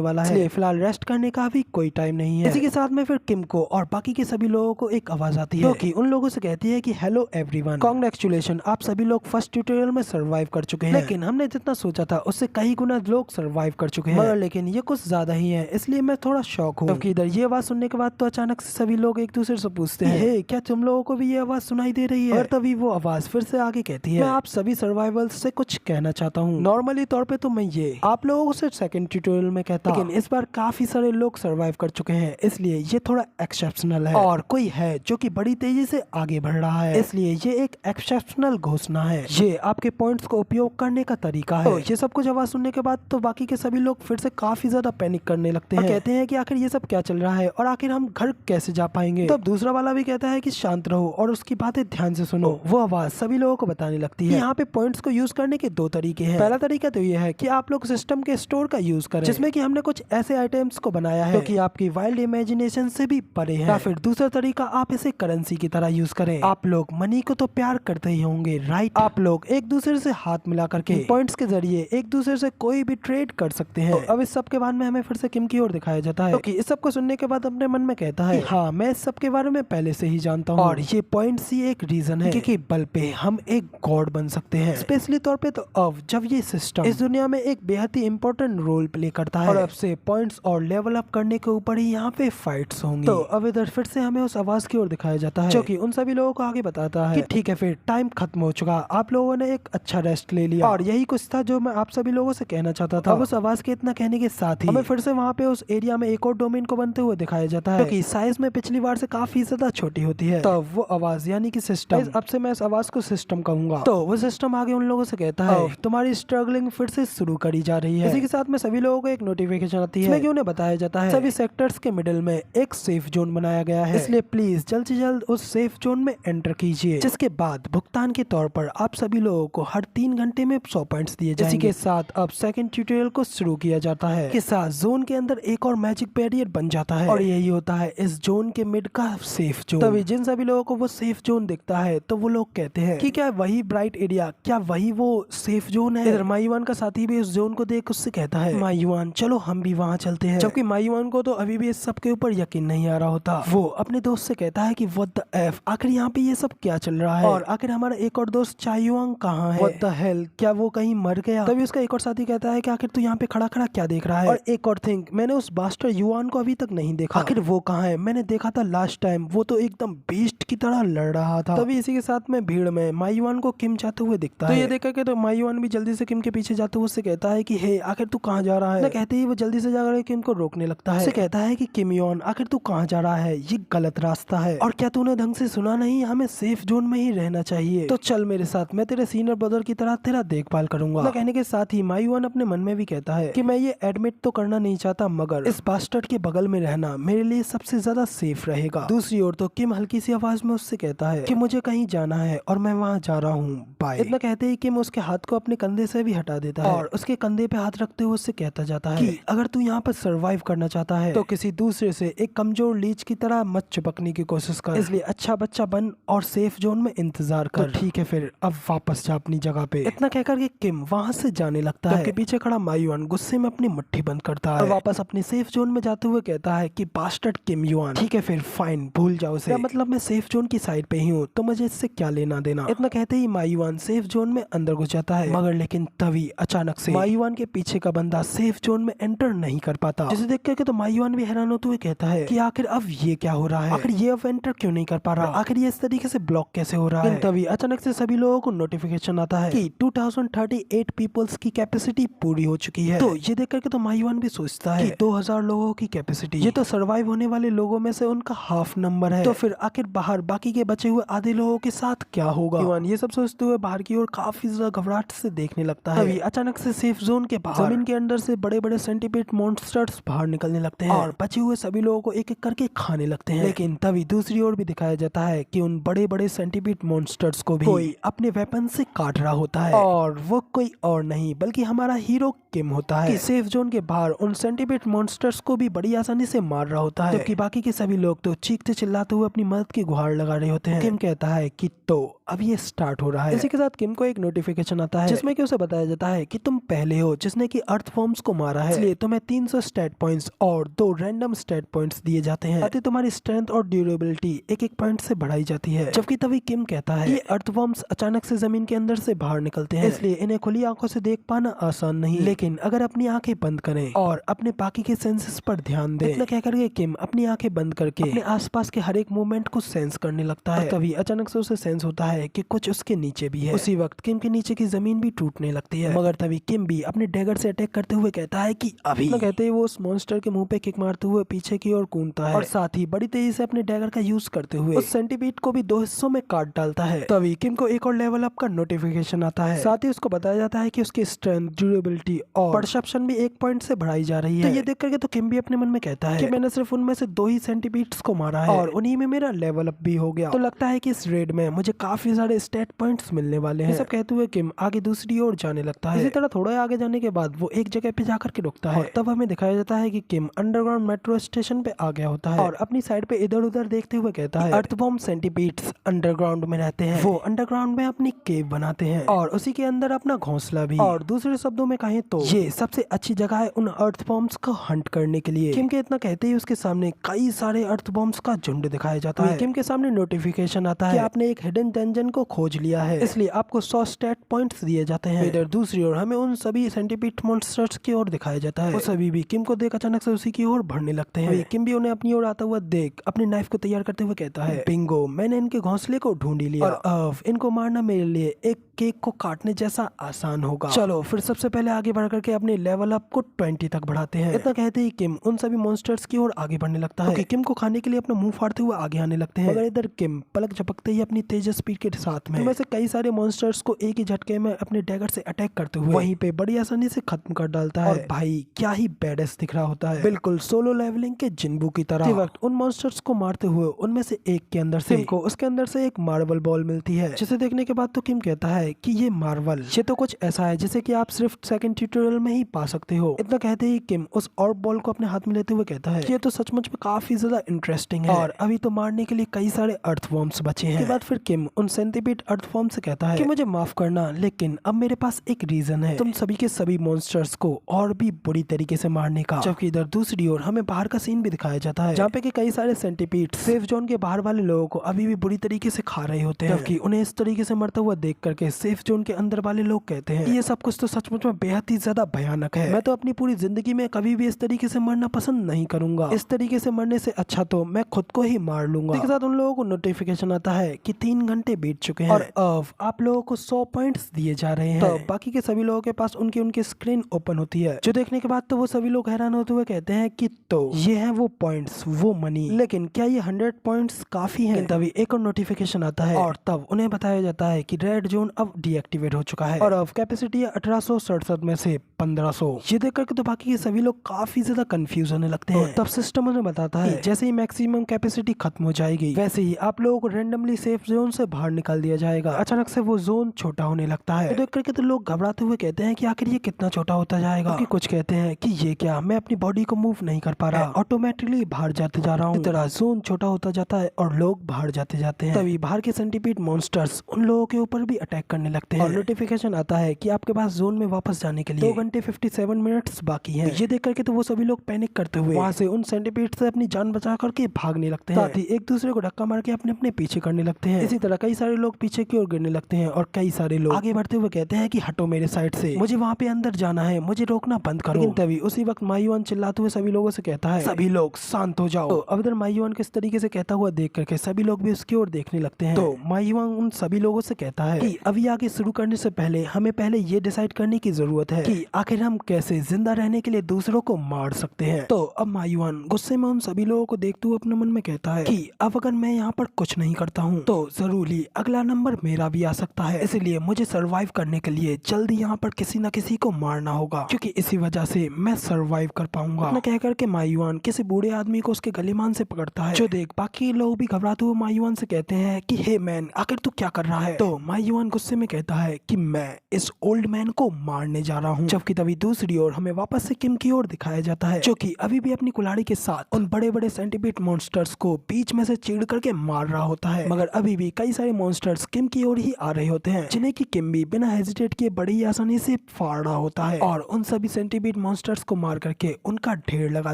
वाला है, इसलिए फिलहाल रेस्ट करने का भी कोई टाइम नहीं है। इसी के साथ में फिर किम को और बाकी के सभी लोगों को एक आवाज आती है जो कि उन लोगों से कहती है कि हेलो एवरीवन, कांग्रेचुलेशन, आप सभी लोग फर्स्ट ट्यूटोरियल में सर्वाइव कर चुके हैं, लेकिन हमने जितना सोचा था उससे कई गुना लोग सर्वाइव कर चुके हैं, मगर लेकिन ये कुछ ज्यादा ही है, इसलिए मैं थोड़ा शॉक हूँ। जबकि इधर ये आवाज सुनने के बाद तो अचानक से सभी लोग एक दूसरे से पूछते हैं हे क्या तुम लोगों को भी ये आवाज सुनाई दे रही है? और तभी वो आवाज फिर से आगे कहती है मैं आप सभी सर्वाइवल्स से कुछ कहना चाहता हूँ। नॉर्मली तौर पे तो मैं ये आप लोगों से सेकंड ट्यूटोरियल में कहता, लेकिन इस बार काफी सारे लोग सर्वाइव कर चुके हैं, इसलिए ये थोड़ा एक्सेप्शनल है और कोई है जो कि बड़ी तेजी से आगे बढ़ रहा है, इसलिए ये एक एक्सेप्शनल घोषणा है, ये आपके पॉइंट्स को उपयोग करने का तरीका है। तो ये सब कुछ आवाज सुनने के बाद तो बाकी के सभी लोग फिर से काफी ज्यादा पैनिक करने लगते हैं, कहते हैं कि आखिर ये सब क्या चल रहा है और आखिर हम घर कैसे जा पाएंगे। तब दूसरा वाला भी कहता है कि शांत रहो और उसकी बातें ध्यान से सुनो। वो आवाज सभी लोगों को बताने लगती है यहाँ पे पॉइंट्स को यूज करने के दो तरीके हैं। पहला तरीका तो ये है कि आप लोग सिस्टम के स्टोर का यूज करें जिसमें कि हमने कुछ ऐसे आइटम्स को बनाया है जो कि आपकी वाइल्ड इमेजिनेशन से भी परे है, या फिर दूसरा तरीका आप इसे करेंसी की तरह यूज करें। आप लोग मनी को तो प्यार करते ही होंगे राइट, आप लोग एक दूसरे से हाथ मिला करके पॉइंट्स के जरिए एक दूसरे से कोई भी ट्रेड कर सकते हैं। तो अब इस सब के बाद में हमें फिर से किम की ओर दिखाया जाता है क्योंकि इस सब को सुनने के बाद अपने मन में कहता है हाँ मैं इस सब के बारे में पहले से ही जानता हूँ और ये पॉइंट्स ही एक रीजन है कि बल पे हम एक गॉड बन सकते हैं। स्पेशली तौर पे तो अब जब ये सिस्टम इस दुनिया में एक बेहद ही इंपॉर्टेंट रोल प्ले करता है और अब से पॉइंट्स और लेवल अप करने के ऊपर ही यहाँ पे फाइट्स होंगी। तो अब इधर फिर से हमें उस आवाज की ओर दिखाया जाता है जो कि उन सभी लोगों को आगे बताता है कि ठीक है फिर टाइम खत्म हो चुका, आप लोगों ने एक अच्छा रेस्ट ले लिया और यही कुछ था जो मैं आप सभी लोगों से कहना चाहता था। अब उस आवाज के इतना कहने के साथ ही हमें फिर से वहाँ पे उस एरिया में एक और डोमेन को बनते हुए दिखाया जाता है जो कि साइज में पिछली बार से काफी ज्यादा छोटी होती है। तो वो आवाज यानी कि सिस्टम, अब से मैं इस आवाज को सिस्टम कहूंगा, तो वो सिस्टम आगे उन लोगों से कहता है तुम्हारी स्ट्रगलिंग फिर से शुरू करी जा रही है। इसी के साथ में सभी लोगों को एक नोटिफिकेशन आती है जिसमें उन्हें बताया जाता है सभी सेक्टर्स के मिडिल में एक सेफ जोन बनाया गया है, इसलिए प्लीज जल्द से जल्द उस सेफ जोन में एंटर कीजिए, जिसके बाद भुगतान के तौर पर आप सभी लोगों को हर 3 घंटे में 100 पॉइंट्स दिए जाएंगे। इसी के साथ अब सेकंड ट्यूटोरियल को शुरू किया जाता है के साथ जोन के अंदर एक और मैजिक बैरियर बन जाता है और यही होता है इस जोन के मिड का सेफ जोन। तभी जिन सभी लोगों को वो सेफ जोन दिखता है तो वो लोग कहते हैं कि क्या वही ब्राइट एरिया, क्या वही वो सेफ जोन है? इधर माईवान का साथी भी उस जोन को देख उससे कहता है माईवान चलो हम भी वहाँ चलते हैं, जबकि माईवान को तो अभी भी इस सब के ऊपर यकीन नहीं आ रहा होता। वो अपने दोस्त से कहता है कि व्हाट द एफ, आखिर यहाँ पे ये सब क्या चल रहा है और आखिर हमारा एक और दोस्त चायुआंग कहाँ है? व्हाट द हेल, क्या वो कहीं मर गया? तभी उसका एक और साथी कहता है कि आखिर तू यहाँ पे खड़ा खड़ा क्या देख रहा है? और एक और थिंग, मैंने उस बास्टर युआन को अभी तक नहीं देखा, आखिर वो कहाँ है? मैंने देखा था लास्ट टाइम, वो तो एकदम बीस्ट की तरह लड़ रहा था। तभी इसी के साथ में भीड़ में माईवान को किम जाते हुए दिखता है। तो ये देख करके तो माईवान भी जल्दी से किम के पीछे जाते हुए उससे कहता है कि हे आखिर तू कहाँ जा रहा है? कहते ही वो जल्दी से जाकर किम को रोकने लगता है। कहता है कि किम योन आखिर तू कहाँ जा रहा है? ये गलत रास्ता है और क्या तूने ढंग से सुना नहीं? हमें सेफ जोन में ही रहना चाहिए, तो चल मेरे साथ, मैं तेरे सीनियर ब्रदर की तरह तेरा देखभाल करूंगा। कहने के साथ ही माईवान अपने मन में भी कहता है कि मैं ये एडमिट तो करना नहीं चाहता, मगर इस बास्टर्ड के बगल में रहना मेरे लिए सबसे ज्यादा सेफ रहेगा। दूसरी ओर तो किम हल्की सी आवाज में उससे कहता है कि मुझे कहीं जाना है और मैं वहाँ जा रहा हूँ, बाय। इतना कहते ही किम उसके हाथ को अपने कंधे से भी हटा देता है और उसके कंधे पे हाथ रखते हुए उससे कहता जाता है कि अगर तू यहाँ पर सर्वाइव करना चाहता है तो किसी दूसरे से एक कमजोर लीच की तरह मत चिपकने की कोशिश कर, इसलिए अच्छा बच्चा बन और सेफ जोन में इंतजार कर। तो ठीक है फिर अब वापस जा अपनी जगह पे। इतना कहकर के किम वहाँ से जाने लगता है। पीछे खड़ा माईवान गुस्से में अपनी मुट्ठी बंद करता है और वापस अपनी सेफ जोन में जाते हुए कहता है कि बास्टर्ड किम युआन, ठीक है फिर फाइन, भूल जाओ उसे, मतलब मैं सेफ जोन की साइड पे ही हूँ तो मुझे इससे क्या लेना देना। इतना कहते ही माईवान सेफ जोन में अंदर घुस जाता है, मगर लेकिन तभी अचानक से माईवान के पीछे का बंदा सेफ जोन में एंटर नहीं कर पाता, जिसे देख करके तो माईवान भी हैरान होते हुए कहता है कि आखिर अब ये क्या हो रहा है? आखिर ये अब एंटर क्यों नहीं कर पा रहा? आखिर ये इस तरीके से ब्लॉक कैसे हो रहा है? तभी अचानक से सभी लोगों को नोटिफिकेशन आता है कि 2038 पीपल्स की कैपेसिटी पूरी हो चुकी है, तो तो ये देख करके तो मायुआन भी सोचता है कि 2000 लोगों की कैपेसिटी, ये तो सर्वाइव होने वाले लोगों में से उनका हाफ नंबर है, तो फिर आखिर बाहर बाकी के बचे हुए आधे लोगों के साथ क्या होगा। युआन ये सब सोचते हुए बाहर की ओर काफी ज्यादा घबराहट से देखने लगता है। तभी अचानक से सेफ जोन के बाहर जमीन के अंदर से बड़े बड़े सेंटीपीड मॉन्स्टर्स बाहर निकलने लगते हैं और बचे हुए सभी लोगों को एक एक करके खाने लगते हैं। लेकिन तभी दूसरी ओर भी दिखाया जाता है कि उन बड़े बड़े सेंटीपीड मॉन्स्टर्स को भी कोई अपने वेपन से काट रहा होता है, और वो कोई और नहीं बल्कि हमारा हीरो किम होता है, कि सेफ जोन के बाहर उन सेंटीपीड मॉन्स्टर्स को भी बड़ी आसानी से मार रहा होता है, जबकि बाकी के सभी लोग तो चीखते चिल्लाते हुए अपनी मदद की गुहार लगा रहे होते हैं। किम कहता है कि तो अब ये स्टार्ट हो रहा है। इसी के साथ किम को एक नोटिफिकेशन आता है जिसमें कि उसे बताया जाता है कि तुम पहले हो जिसने की अर्थवॉर्म्स को मारा है, इसलिए तुम्हें 300 स्टैट पॉइंट्स और 2 रैंडम स्टैट पॉइंट्स दिए जाते हैं, ताकि तुम्हारी स्ट्रेंथ और ड्यूरेबिलिटी एक एक पॉइंट से बढ़ाई जाती है। जबकि तभी किम कहता है ये अर्थवॉर्म्स अचानक से जमीन के अंदर से बाहर निकलते हैं, इसलिए इन्हें खुली आंखों से देख पाना आसान नहीं, लेकिन अगर अपनी आंखें बंद करें और अपने बाकी के सेंसेस पर ध्यान दें, इतना कह करके किम अपनी आंखें बंद करके अपने आसपास के हर एक मूवमेंट को सेंस करने लगता है। तभी अचानक से उसे सेंस होता है कि कुछ उसके नीचे भी है। उसी वक्त किम के नीचे की जमीन भी टूटने लगती है, मगर तभी किम भी अपने डैगर से अटैक करते हुए कहता है कि अभी। कहते ही वो उस मॉन्स्टर के मुंह पे किक मारते हुए पीछे की ओर कूदता है और साथ ही बड़ी तेजी से अपने डैगर का यूज करते हुए उस सेंटीपीड को भी 2 हिस्सों में काट डालता है। तभी किम को एक और लेवल अप का नोटिफिकेशन आता है, साथ ही उसको बताया जाता है कि उसकी स्ट्रेंथ, ड्यूरेबिलिटी और परसेप्शन भी 1 पॉइंट से बढ़ाई जा रही है। तो ये देख करके तो किम भी अपने मन में कहता है कि मैंने सिर्फ उनमें से 2 ही सेंटीपीड्स को मारा है और उन्हीं में मेरा लेवल अप भी हो गया, तो लगता है कि इस रेड में मुझे काफी सारे स्टैट पॉइंट्स मिलने वाले हैं। ये सब कहते हुए किम आगे दूसरी ओर जाने लगता है। इसी तरह थोड़ा आगे जाने के बाद वो एक जगह पे जाकर के रुकता है और तब हमें दिखाया जाता है कि किम अंडरग्राउंड मेट्रो स्टेशन पे आ गया होता है और अपनी साइड पे इधर उधर देखते हुए कहता है अर्थवॉर्म सेंटीपीड्स अंडरग्राउंड में रहते हैं, वो अंडरग्राउंड में अपनी केव बनाते हैं और उसी के अंदर अपना घोंसला भी, और दूसरे शब्दों में कहें तो ये सबसे अच्छी जगह है उन अर्थवॉर्म्स को हंट करने के लिए। किम के इतना कहते ही उसके सामने कई सारे अर्थवॉर्म्स का झुंड दिखाया जाता है। किम के सामने नोटिफिकेशन आता है कि आपने एक हिडन डंजन को खोज लिया है, इसलिए आपको 100 स्टैट पॉइंट्स दिए जाते हैं। इधर दूसरी ओर हमें उन सभी सेंटीपीड मॉन्स्टर्स की ओर दिखाया जाता है, वो सभी भी किम को देख अचानक से उसी की ओर बढ़ने लगते हैं। किम भी उन्हें अपनी ओर आता हुआ देख अपनी नाइफ को तैयार करते हुए कहता है बिंगो, मैंने इनके घोंसले को ढूंढ लिया और अब इनको मारना मेरे लिए एक केक को काटने जैसा आसान होगा। चलो फिर सबसे पहले आगे बढ़ करके अपने लेवल अप को 20 तक बढ़ाते हैं। इतना कहते ही किम उन सभी मॉन्स्टर्स की ओर आगे बढ़ने लगता है, किम को खाने के लिए अपना मुंह फाड़ते हुए आगे आने लगते हैं। मगर इधर किम पलक झपकते ही अपनी तेज स्पीड के साथ में से कई सारे मॉन्स्टर्स को एक ही झटके में अपने डैगर से अटैक करते हुए वहीं पे बड़ी आसानी से खत्म कर डालता है। और भाई क्या ही बैडेस दिख रहा होता है, बिल्कुल सोलो लेवलिंग के जिन्बू की तरह। वक्त उन मॉन्स्टर्स को मारते हुए उनमें से एक के अंदर से को उसके अंदर से एक मार्बल बॉल मिलती है, जिसे देखने के बाद तो किम कहता है कि ये मार्बल ये तो कुछ ऐसा है जिसे कि आप सिर्फ सेकंड ट्यूटोरियल में ही पा सकते हो। इतना कहते ही किम उस ऑर्ब बॉल को अपने हाथ में लेते हुए कहता है कि ये तो सचमुच में काफी ज्यादा इंटरेस्टिंग है और अभी तो मारने के लिए कई सारे अर्थवॉर्म्स बचे हैं। इसके बाद फिर किम उन सेंटीपीड अर्थवॉर्म से कहता है कि मुझे माफ करना, लेकिन अब मेरे पास एक रीजन है तुम सभी के सभी मॉन्स्टर्स को और भी बुरी तरीके से मारने का। जबकि इधर दूसरी ओर हमें बाहर का सीन भी दिखाया जाता है, जहाँ पे कि कई सारे सेंटीपीड सेफ जोन के बाहर वाले लोगों को अभी भी बुरी तरीके से खा रहे होते हैं, जबकि उन्हें इस तरीके से मरता हुआ देख करके सेफ जोन के अंदर वाले लोग कहते हैं ये सब कुछ तो सचमुच में बेहद ही ज्यादा भयानक है। मैं तो अपनी पूरी जिंदगी में कभी भी इस तरीके से मरना पसंद नहीं करूंगा, इस तरीके से मरने से अच्छा तो मैं खुद को ही मार लूंगा। इसके साथ उन लोगों को नोटिफिकेशन आता है कि 3 घंटे बीत चुके हैं और अब आप लोगों को 100 पॉइंट्स दिए जा रहे हैं। तो बाकी के सभी लोगों के पास उनकी स्क्रीन ओपन होती है, जो देखने के बाद तो वो सभी लोग हैरान होते हुए कहते हैं कि तो ये है वो पॉइंट्स, वो मनी, लेकिन क्या ये 100 पॉइंट्स काफी हैं? तभी एक और नोटिफिकेशन आता है और तब उन्हें बताया जाता है कि रेड जोन अब डीएक्टिवेट हो चुका है और अब कैपेसिटी है 1867 में से 1500। ये देख करके तो बाकी के सभी लोग काफी ज्यादा कंफ्यूज होने लगते हैं। तब सिस्टम उन्हें बताता है जैसे ही मैक्सिमम कैपेसिटी खत्म हो जाएगी वैसे ही आप लोगों को रैंडमली सेफ जोन से बाहर निकाल दिया जाएगा। अचानक से वो जोन छोटा होने लगता है, तो देख करके तो लोग घबराते हुए कहते हैं कि आखिर ये कितना छोटा होता जाएगा, क्योंकि कुछ कहते हैं कि ये क्या, मैं अपनी बॉडी को मूव नहीं कर पा रहा, ऑटोमेटिकली बाहर जाते जा रहा हूँ। इस तरह जोन छोटा होता जाता है और लोग बाहर जाते जाते हैं। तभी बाहर के सेंटीपीड मॉन्स्टर्स उन लोगों के ऊपर भी अटैक करने लगते हैं और नोटिफिकेशन आता है कि आपके पास जोन में वापस जाने के लिए 2 घंटे 57 मिनट्स बाकी हैं। ये देख करके तो वो सभी लोग पैनिक करते हुए वहाँ से उन सेंटीपीड से अपनी जान बचा करके भागने लगते हैं, साथ ही एक दूसरे को धक्का मार के अपने अपने पीछे करने लगते हैं। इसी तरह कई सारे लोग पीछे की ओर गिरने लगते हैं और कई सारे लोग आगे बढ़ते हुए कहते हैं कि हटो मेरे साइड से, मुझे वहाँ पे अंदर जाना है, मुझे रोकना बंद करो। लेकिन तभी उसी वक्त मायुआन चिल्लाते हुए सभी लोगों से कहता है सभी लोग शांत हो जाओ। तो अब इधर मायुआन किस तरीके से कहता हुआ देख करके सभी लोग भी उसकी ओर देखने लगते हैं। तो मायुआन उन सभी लोगों से कहता है कि अभी आगे शुरू करने से पहले हमें पहले ये डिसाइड करने की जरूरत है कि आखिर हम कैसे जिंदा रहने के लिए दूसरों को मार सकते हैं। तो अब मायुआन गुस्से में उन सभी लोगों को देखते हुए अपने मन में कहता है कि अब अगर मैं यहाँ पर कुछ नहीं करता हूँ तो जरूर ही अगला नंबर मेरा भी आ सकता है, इसलिए मुझे सरवाइव करने के लिए जल्दी यहाँ पर किसी न किसी को मारना होगा, क्योंकि इसी वजह से मैं सरवाइव कर पाऊंगा। इतना कहकर के मायुआन किसी बूढ़े आदमी को उसके गलेमान से पकड़ता है, जो देख बाकी लोग भी घबराते हुए मायुआन से कहते हैं कि हे मैन, आखिर तू क्या कर रहा है। तो मायुआन गुस्से में कहता है कि मैं इस ओल्ड मैन को मारने जा रहा हूँ। जबकि तभी दूसरी ओर हमें वापस से किम की ओर दिखाया जाता है, जो कि अभी भी अपनी कुल्हाड़ी के साथ उन बड़े बड़े सेंटीपीड मॉन्स्टर्स को बीच में से चीड़ करके मार रहा होता है। मगर अभी भी कई सारे मॉन्स्टर्स किम की ओर ही आ रहे होते हैं, जिन्हें की किम भी बिना हेजिटेट किए बड़ी आसानी से फाड़ रहा होता है और उन सभी सेंटीपीड मॉन्स्टर्स को मार करके उनका ढेर लगा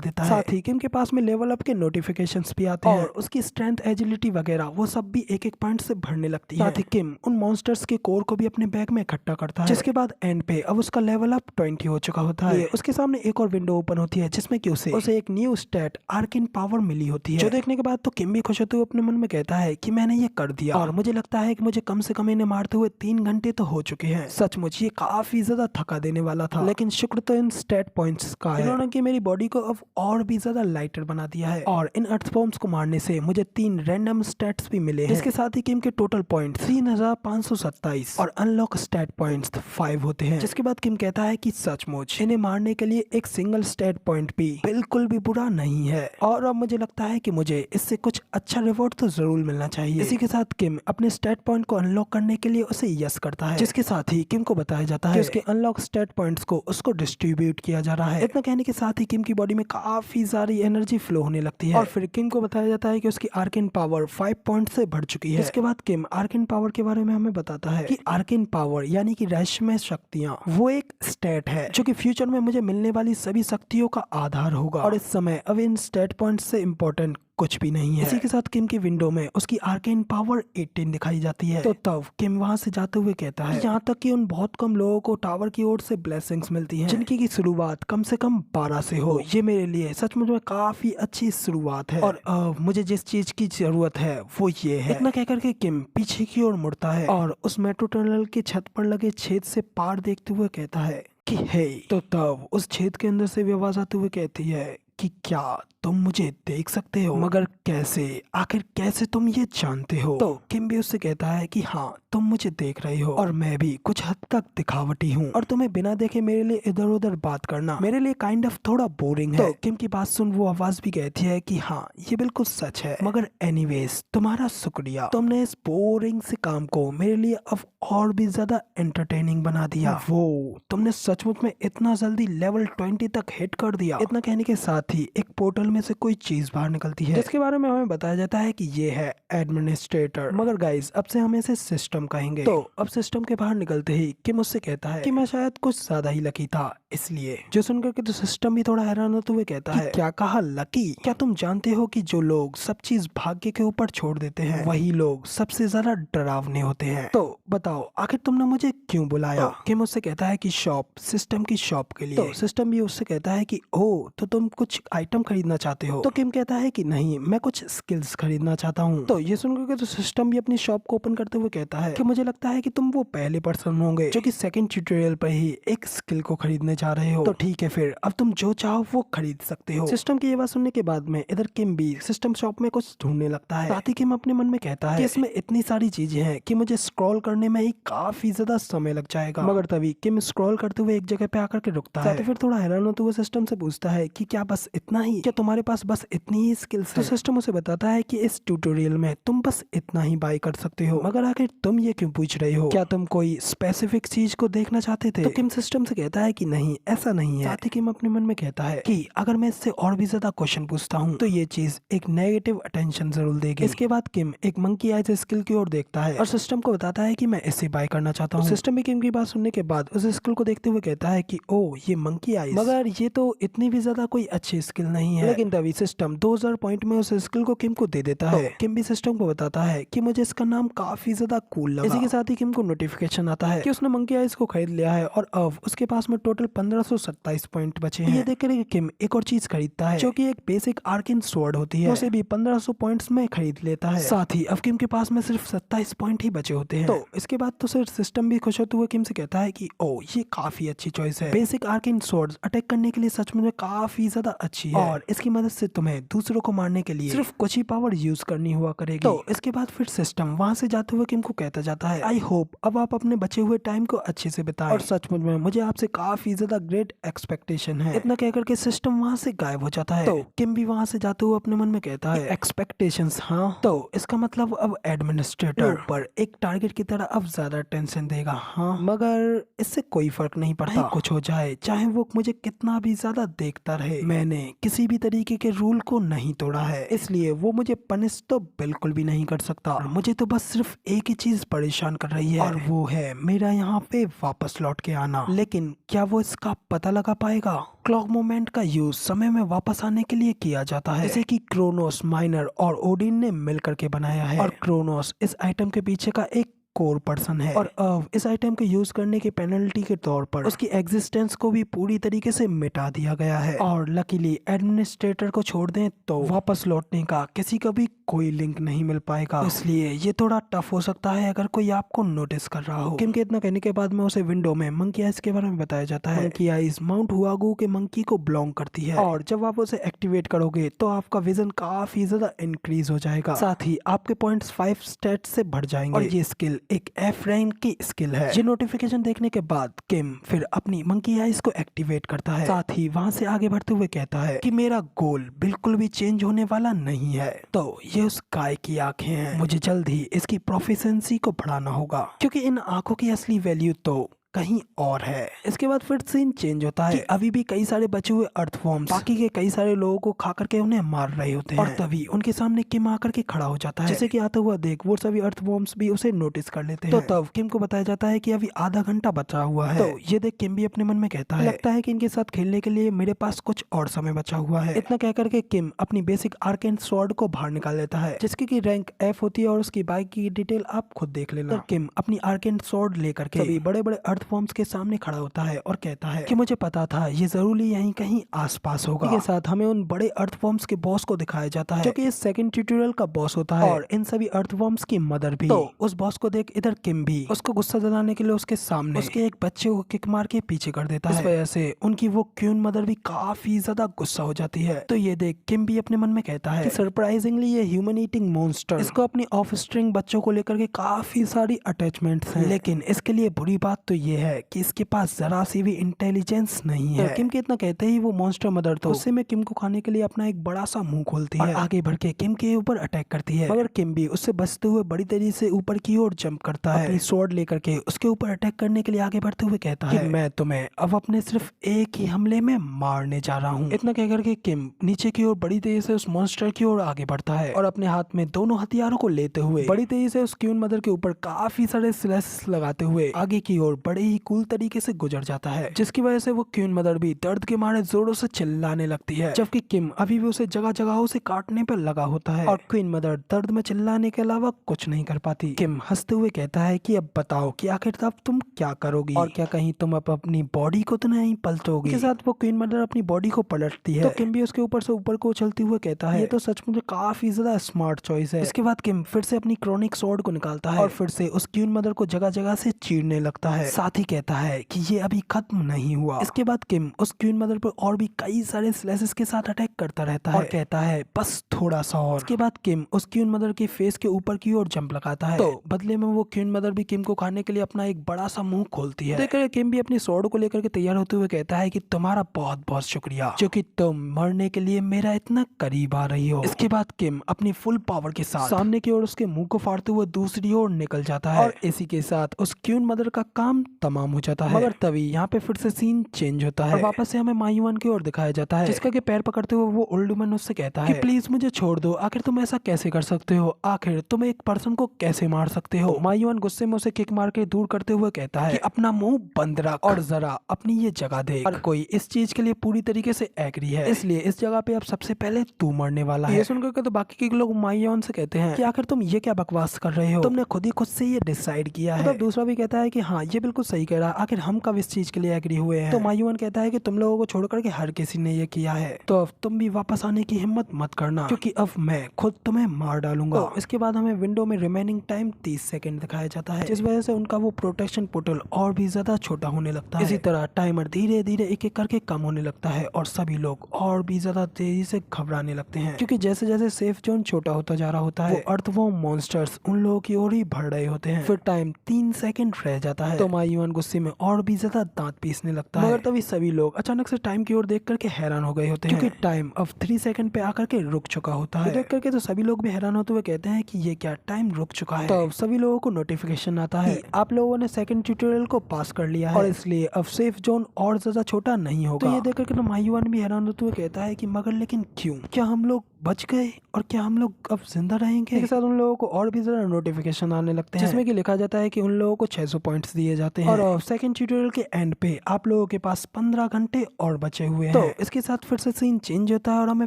देता है। साथ ही किम के पास में लेवल अप के नोटिफिकेशंस भी आते हैं और उसकी स्ट्रेंथ, एजिलिटी वगैरह वो सब भी एक एक पॉइंट से बढ़ने लगती है। साथ ही किम उन मॉन्स्टर्स के कोर को भी अपने बैग में इकट्ठा करता है, जिसके बाद एंड पे अब उसका लेवल अप 20 हो चुका होता है। उसके सामने एक और विंडो ओपन होती है, जिसमें कि उसे एक न्यू स्टैट आर्केन पावर मिली होती है, जो देखने के बाद तो किम भी खुश होते हुए अपने मन में कहता है कि मैंने ये कर दिया और मुझे लगता है कि मुझे कम से कम इन्हें मारते हुए 3 घंटे तो हो चुके हैं। सचमुच ये काफी ज्यादा थका देने वाला था, लेकिन शुक्र तो इन स्टैट पॉइंट्स का है, इन्होंने कि मेरी बॉडी को अब और भी ज्यादा लाइटर बना दिया है। और इन अर्थवॉर्म्स को मारने से मुझे 3 रैंडम स्टैट्स भी मिले हैं, जिसके साथ ही किम के टोटल पॉइंट 3527 और अनलॉक स्टैट पॉइंट्स 5 होते हैं। जिसके बाद किम कहता है कि सचमुच इन्हें मारने के लिए एक सिंगल स्टैट पॉइंट भी बिल्कुल भी बुरा नहीं है, और अब मुझे लगता है कि मुझे इससे कुछ अच्छा रिवॉर्ड तो जरूर मिलना चाहिए। इसी के साथ किम अपने स्टैट पॉइंट को अनलॉक करने के लिए उसे यस करता है, जिसके साथ ही किम को बताया जाता है कि उसके अनलॉक स्टैट पॉइंट्स को उसको डिस्ट्रीब्यूट किया जा रहा है। इतना कहने के साथ ही किम की बॉडी में काफी सारी एनर्जी फ्लो होने लगती है और फिर किम को बताया जाता है कि उसकी आर्केन पावर 5 पॉइंट से बढ़ चुकी है। इसके बाद किम आर्केन पावर के बारे में हमें बताता है कि आर्केन पावर यानी कि रहस्यमय शक्तियां वो एक स्टेट है, जो कि फ्यूचर में मुझे मिलने वाली सभी शक्तियों का आधार होगा, और इस समय अब इन स्टेट पॉइंट से इम्पोर्टेंट कुछ भी नहीं है। इसी के साथ किम की विंडो में उसकी आर्केन पावर 18 दिखाई जाती है। तो तब किम वहां से जाते हुए कहता है यहाँ तक कि उन बहुत कम लोगों को टावर की ओर से ब्लेसिंग्स मिलती हैं, जिनकी की शुरुआत कम से कम 12 से हो। ये मेरे लिए सचमुच में काफी अच्छी शुरुआत है, और मुझे जिस चीज की जरूरत है वो ये है। इतना कहकर के किम पीछे की ओर मुड़ता है और उस मेट्रो टनल की छत पर लगे छेद से पार देखते हुए कहता है कि हे। तो तब उस छेद के अंदर से भी आवाज आते हुए कहती है कि क्या तुम मुझे देख सकते हो, मगर कैसे, आखिर कैसे तुम ये जानते हो। तो किम भी उससे कहता है कि हाँ तुम मुझे देख रहे हो और मैं भी कुछ हद तक दिखावटी हूँ, और तुम्हें बिना देखे मेरे लिए इधर उधर बात करना मेरे लिए काइंड ऑफ थोड़ा बोरिंग है। तो किम की बात सुन वो आवाज भी कहती है कि हाँ ये बिल्कुल सच है, मगर एनीवेज तुम्हारा शुक्रिया, तुमने इस बोरिंग से काम को मेरे लिए अब और भी ज्यादा एंटरटेनिंग बना दिया। वो तुमने सचमुच में इतना जल्दी लेवल 20 तक हिट कर दिया। इतना कहने के साथ ही एक पोर्टल में से कोई चीज बाहर निकलती है, जिसके बारे में हमें बताया जाता है कि ये है एडमिनिस्ट्रेटर, मगर गाइस अब से हम इसे सिस्टम कहेंगे। तो अब सिस्टम के बाहर निकलते ही किम उससे कहता है कि मैं शायद कुछ ज्यादा ही लकी था, इसलिए जो सुनकर के तो सिस्टम भी थोड़ा हैरान होते हुए कहता है क्या कहा लकी? क्या तुम जानते हो कि जो लोग सब चीज भाग्य के ऊपर छोड़ देते हैं वही लोग सबसे ज्यादा डरावने होते हैं। तो बताओ आखिर तुमने मुझे क्यों बुलाया? किम उससे कहता है कि शॉप, सिस्टम की शॉप के लिए। तो सिस्टम भी उससे कहता है कि ओ तो तुम कुछ आइटम खरीदना चाहते हो? तो किम कहता है कि नहीं, मैं कुछ स्किल्स खरीदना चाहता हूँ। तो ये सुनकर के तो सिस्टम भी अपनी शॉप को ओपन करते हुए कहता है कि मुझे लगता है कि तुम वो पहले पर्सन होंगे जो कि सेकंड ट्यूटोरियल पर ही एक स्किल को खरीदने जा रहे हो। तो ठीक है फिर अब तुम जो चाहो वो खरीद सकते हो। सिस्टम की ये बात सुनने के बाद में इधर किम भी सिस्टम शॉप में कुछ ढूंढने लगता है। साथ ही किम अपने मन में कहता है कि इसमें इतनी सारी चीजें हैं कि मुझे स्क्रॉल करने में ही काफी ज्यादा समय लग जाएगा। मगर तभी किम स्क्रॉल करते हुए एक जगह पे आकर के रुकता है। फिर थोड़ा हैरान होते हुए सिस्टम से पूछता है कि क्या बस इतना ही? क्या तुम्हारे पास बस इतनी ही स्किल्स है? तो सिस्टम उसे बताता है कि इस ट्यूटोरियल में तुम बस इतना ही बाय कर सकते हो। मगर आखिर तुम ये क्यों पूछ रहे हो? क्या तुम कोई स्पेसिफिक चीज को देखना चाहते थे? तो किम सिस्टम से कहता है कि नहीं, ऐसा नहीं है। साथ ही किम अपने मन में कहता है कि अगर मैं इससे और भी ज्यादा क्वेश्चन पूछता हूँ तो ये चीज एक नेगेटिव अटेंशन जरूर देगी। इसके बाद किम एक मंकी आइज स्किल की ओर देखता है और सिस्टम को बताता है कि मैं इसे बाय करना चाहता हूँ। सिस्टम भी किम की बात सुनने के बाद उस स्किल को देखते हुए कहता है कि ओ ये मंकी आइज, मगर ये तो इतनी भी ज्यादा कोई अच्छी स्किल नहीं है। लेकिन तभी सिस्टम 2000 पॉइंट में उस स्किल को किम को दे देता है। किम भी सिस्टम को बताता है कि मुझे इसका नाम काफी ज्यादा कूल लगा। इसी के साथ ही किम को नोटिफिकेशन आता है कि उसने मंकी आइज को खरीद लिया है और अब उसके पास में टोटल 1527 पॉइंट बचे हैं। ये देख कर किम एक और चीज खरीदता है जो कि एक बेसिक आर्केन स्वॉर्ड होती है। उसे भी 1500 पॉइंट्स में खरीद लेता है। साथ ही अब किम के पास में सिर्फ 27 पॉइंट ही बचे होते हैं। तो इसके बाद तो फिर सिस्टम भी खुश होते हुए किम से कहता है कि ओ ये काफी अच्छी चॉइस है, बेसिक आर्केन स्वॉर्ड्स अटैक करने के लिए सच में काफी ज्यादा अच्छी है और इसकी मदद से तुम्हें दूसरों को मारने के लिए सिर्फ कुछ ही पावर यूज करनी हुआ करेगी। तो इसके बाद फिर सिस्टम वहां से जाते हुए किम को कहता जाता है आई होप अब आप अपने बचे हुए टाइम को अच्छे से बिताएं और सचमुच में मुझे आपसे काफी ज्यादा ग्रेट एक्सपेक्टेशन है। इतना कहकर के सिस्टम वहां से गायब हो जाता है। तो किम भी वहां से जाते हुए अपने मन में कहता है एक्सपेक्टेशंस, हाँ तो इसका मतलब अब एडमिनिस्ट्रेटर पर एक टारगेट की तरह अब ज्यादा टेंशन देगा। हाँ मगर इससे कोई फर्क नहीं पड़ता, कुछ हो जाए चाहे वो मुझे कितना भी ज्यादा देखता रहे, मैंने किसी भी तरीके के रूल को नहीं तोड़ा है, इसलिए वो मुझे पनिश तो बिल्कुल भी नहीं कर सकता। और मुझे तो बस सिर्फ एक ही चीज परेशान कर रही है और वो है मेरा यहाँ पे वापस लौट के आना। लेकिन क्या वो इसका पता लगा पाएगा? क्लॉक मोमेंट का यूज समय में वापस आने के लिए किया जाता है, जैसे कि क्रोनोस, माइनर और ओडिन ने मिलकर के बनाया है। और क्रोनोस इस आइटम के पीछे का एक कोर पर्सन है और अब इस आइटम को यूज करने के पेनल्टी के तौर पर उसकी एग्जिस्टेंस को भी पूरी तरीके से मिटा दिया गया है। और लकीली एडमिनिस्ट्रेटर को छोड़ दें तो वापस लौटने का किसी का भी कोई लिंक नहीं मिल पाएगा, इसलिए ये थोड़ा टफ हो सकता है अगर कोई आपको नोटिस कर रहा हो। किम के इतना कहने के बाद में उसे विंडो में मंकी आइज के बारे में बताया जाता है। मंकी आइज माउंट हुआगू के मंकी को बिलोंग करती है और जब आप उसे एक्टिवेट करोगे तो आपका विजन काफी ज्यादा इंक्रीज हो जाएगा, साथ ही आपके पॉइंट्स 5 स्टेट से बढ़ जाएंगे। और ये स्किल एक एफ रैंक की स्किल है। ये नोटिफिकेशन देखने के बाद किम फिर अपनी मंकी आइज को एक्टिवेट करता है, साथ ही वहां से आगे बढ़ते हुए कहता है कि मेरा गोल बिल्कुल भी चेंज होने वाला नहीं है। तो ये उस गाय की आंखें हैं, मुझे जल्द ही इसकी प्रोफिशिएंसी को बढ़ाना होगा क्योंकि इन आंखों की असली वैल्यू तो कहीं और है। इसके बाद फिर सीन चेंज होता है कि अभी भी कई सारे बचे हुए अर्थवॉर्म्स बाकी के कई सारे लोगों को खा करके उन्हें मार रहे होते हैं और तभी उनके सामने किम आकर के खड़ा हो जाता है। जैसे कि आता हुआ देख वो सभी अर्थवॉर्म्स भी उसे नोटिस कर लेते हैं। तो तब किम को बताया जाता है कि अभी आधा घंटा बचा हुआ है। तो ये देख किम भी अपने मन में कहता है लगता है कि इनके साथ खेलने के लिए मेरे पास कुछ और समय बचा हुआ है। इतना कह करके किम अपनी बेसिक आर्केन स्वॉर्ड को बाहर निकाल लेता है जिसकी की रैंक एफ होती है और उसकी बाइक की डिटेल आप खुद देख लेना। किम अपनी आर्केन स्वॉर्ड लेकर के सभी बड़े बड़े अर्थवॉर्म्स के सामने खड़ा होता है और कहता है कि मुझे पता था ये जरूरी यहीं कहीं आसपास होगा। के साथ हमें उन बड़े अर्थवॉर्म्स के बॉस को दिखाया जाता है जो कि इस सेकंड ट्यूटोरियल का बॉस होता है और इन सभी अर्थवॉर्म्स की मदर भी। तो उस बॉस को देख इधर किम भी उसको गुस्सा दिलाने के लिए उसके सामने उसके एक बच्चे को किक मार के पीछे कर देता है। इस वजह से उनकी वो क्यून मदर भी काफी ज्यादा गुस्सा हो जाती है। तो ये देख किम भी अपने मन में कहता है कि सरप्राइजिंगली ये ह्यूमन ईटिंग मॉन्स्टर इसको अपनी ऑफ स्ट्रिंग बच्चों को लेकर के काफी सारी अटैचमेंट्स हैं, लेकिन इसके लिए बुरी बात तो ये है कि इसके पास जरा सी भी इंटेलिजेंस नहीं है। किम के इतना कहते ही वो मॉन्स्टर मदर तो गुस्से में किम को खाने के लिए अपना एक बड़ा सा मुंह खोलती है, आगे बढ़ के किम के ऊपर अटैक करती है। मगर किम भी उससे बचते हुए बड़ी तेजी से ऊपर की ओर जंप करता है, अपनी स्वॉर्ड लेकर के उसके ऊपर अटैक करने के लिए आगे बढ़ते हुए कहता है मैं तुम्हें अब अपने सिर्फ एक ही हमले में मारने जा रहा हूँ। इतना कहकर के किम नीचे की ओर बड़ी तेजी से उस मॉन्स्टर की ओर आगे बढ़ता है और अपने हाथ में दोनों हथियारों को लेते हुए बड़ी तेजी से उस क्यून मदर के ऊपर काफी सारे स्लैश लगाते हुए आगे की ओर बड़े ही कूल तरीके से गुजर जाता है, जिसकी वजह से वो क्यून मदर भी दर्द के मारे जोरों से चिल्लाने लगती है, जबकि किम अभी भी उसे जगह जगहों से काटने पर लगा होता है और क्वीन मदर दर्द में चिल्लाने के अलावा कुछ नहीं कर पाती। किम हंसते हुए कहता है कि अब बताओ कि आखिर तब तुम क्या करोगी और क्या कहीं तुम अब अपनी बॉडी को तो नहीं पलटोगी। के साथ वो क्वीन मदर अपनी बॉडी को पलटती है तो किम भी उसके ऊपर से ऊपर को उछलते हुए कहता है ये तो सच में काफी ज्यादा स्मार्ट चॉइस है। इसके बाद किम फिर से अपनी क्रोनिक स्वॉर्ड को निकालता है और फिर से उस क्वीन मदर को जगह जगह से चीरने लगता है, साथ ही कहता है कि ये अभी खत्म नहीं हुआ। इसके बाद किम उस क्वीन मदर पर और भी कई सारे स्लैशेस के साथ अटैक करता रहता है और कहता है बस थोड़ा सा और। इसके बाद किम उस क्वीन मदर के फेस के ऊपर की ओर जंप लगाता है, तो बदले में वो क्वीन मदर भी किम को खाने के लिए अपना एक बड़ा सा मुंह खोलती है। देखकर किम भी अपनी स्वॉर्ड को लेकर के तैयार होते हुए कहता है कि तुम्हारा बहुत बहुत शुक्रिया क्योंकि तुम मरने के लिए मेरा इतना करीब आ रही हो। इसके बाद किम अपनी फुल पावर के साथ सामने की ओर उसके मुंह को फाड़ते हुए दूसरी ओर निकल जाता है और इसी के साथ उस क्वीन मदर का काम तमाम हो जाता है। मगर तभी यहाँ पे फिर से सीन चेंज होता है और वापस से हमें मायुआन की ओर दिखाया जाता है, जिसका के पैर पकड़ते हुए वो ओल्ड मैन उससे कहता है कि प्लीज मुझे छोड़ दो, आखिर तुम ऐसा कैसे कर सकते हो, आखिर तुम एक पर्सन को कैसे मार सकते हो। मायुआन गुस्से में उसे किक मार के दूर करते हुए कहता है कि अपना मुंह बंद रख और जरा अपनी ये जगह देख। हर कोई इस चीज के लिए पूरी तरीके से एग्री है, इसलिए इस जगह पे अब सबसे पहले तू मरने वाला है। ये सुनकर के तो बाकी के लोग मायुआन से कहते हैं कि आखिर तुम ये क्या बकवास कर रहे हो, तुमने खुद ही खुद से ये डिसाइड किया है। दूसरा भी कहता है कि हाँ ये बिल्कुल सही कह रहा, आखिर हम कब इस चीज के लिए एग्री हुए हैं। तो मायून कहता है कि तुम लोगों को छोड़ करके हर किसी ने ये किया है, तो अब तुम भी वापस आने की हिम्मत मत करना, क्योंकि अब मैं खुद तुम्हें मार डालूंगा। तो इसके बाद हमें विंडो में रिमेनिंग टाइम 30 सेकंड दिखाया जाता है, जिस वजह से उनका वो प्रोटेक्शन पोर्टल और भी ज्यादा छोटा होने लगता है। इसी तरह टाइमर धीरे धीरे एक एक करके कम होने लगता है और सभी लोग और भी ज्यादा तेजी से घबराने लगते हैं, क्योंकि जैसे जैसे सेफ जोन छोटा होता जा रहा होता है, वो अर्थवॉर्म मॉन्स्टर्स उन लोगों की ओर ही बढ़ रहे होते हैं। फिर टाइम 3 सेकंड रह जाता है, तो मायून गुस्से में और भी ज्यादा दांत पीसने लगता है, मगर तभी सभी लोग अचानक से टाइम की ओर देख करके हैरान हो गए होते हैं, क्योंकि टाइम अब 3 सेकंड पे आकर के रुक चुका होता है। देख करके तो सभी लोग भी हैरान होते हुए कहते हैं कि ये क्या, टाइम रुक चुका है। तो सभी लोगों को नोटिफिकेशन आता है, आप लोगों ने सेकंड ट्यूटोरियल को पास कर लिया है और इसलिए अब सेफ जोन और ज्यादा छोटा नहीं होगा। तो ये देख करके मायून भी हैरान होते हुए कहता है कि मगर लेकिन क्यों, क्या हम लोग बच गए और क्या हम लोग अब जिंदा रहेंगे। इसके साथ उन लोगों को और भी ज्यादा नोटिफिकेशन आने लगते हैं, जिसमें कि लिखा जाता है कि उन लोगों को 600 पॉइंट्स दिए जाते हैं और सेकंड ट्यूटोरियल के एंड पे आप लोगों के पास 15 घंटे और बचे हुए हैं। तो इसके साथ फिर से सीन चेंज होता है और हमें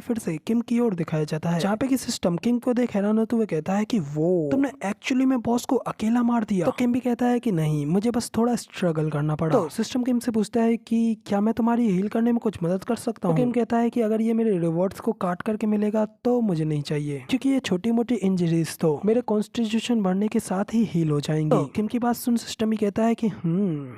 फिर से किम की ओर दिखाया जाता है, जहाँ पे कि सिस्टम किम को देख हैरान होते हुए कहता है कि वो तुमने एक्चुअली में बॉस को अकेला मार दिया। तो किम भी कहता है कि नहीं, मुझे बस थोड़ा स्ट्रगल करना पड़ा। तो सिस्टम किम से पूछता है कि क्या मैं तुम्हारी हील करने में कुछ मदद कर सकता हूँ। किम कहता है कि अगर ये मेरे रिवॉर्ड्स को काट करके मिलेगा तो मुझे नहीं चाहिए, क्योंकि ये छोटी मोटी इंजरीज तो मेरे कॉन्स्टिट्यूशन बढ़ने के साथ ही हील हो जाएंगी। तो किम की बात सुन सिस्टम ही कहता है कि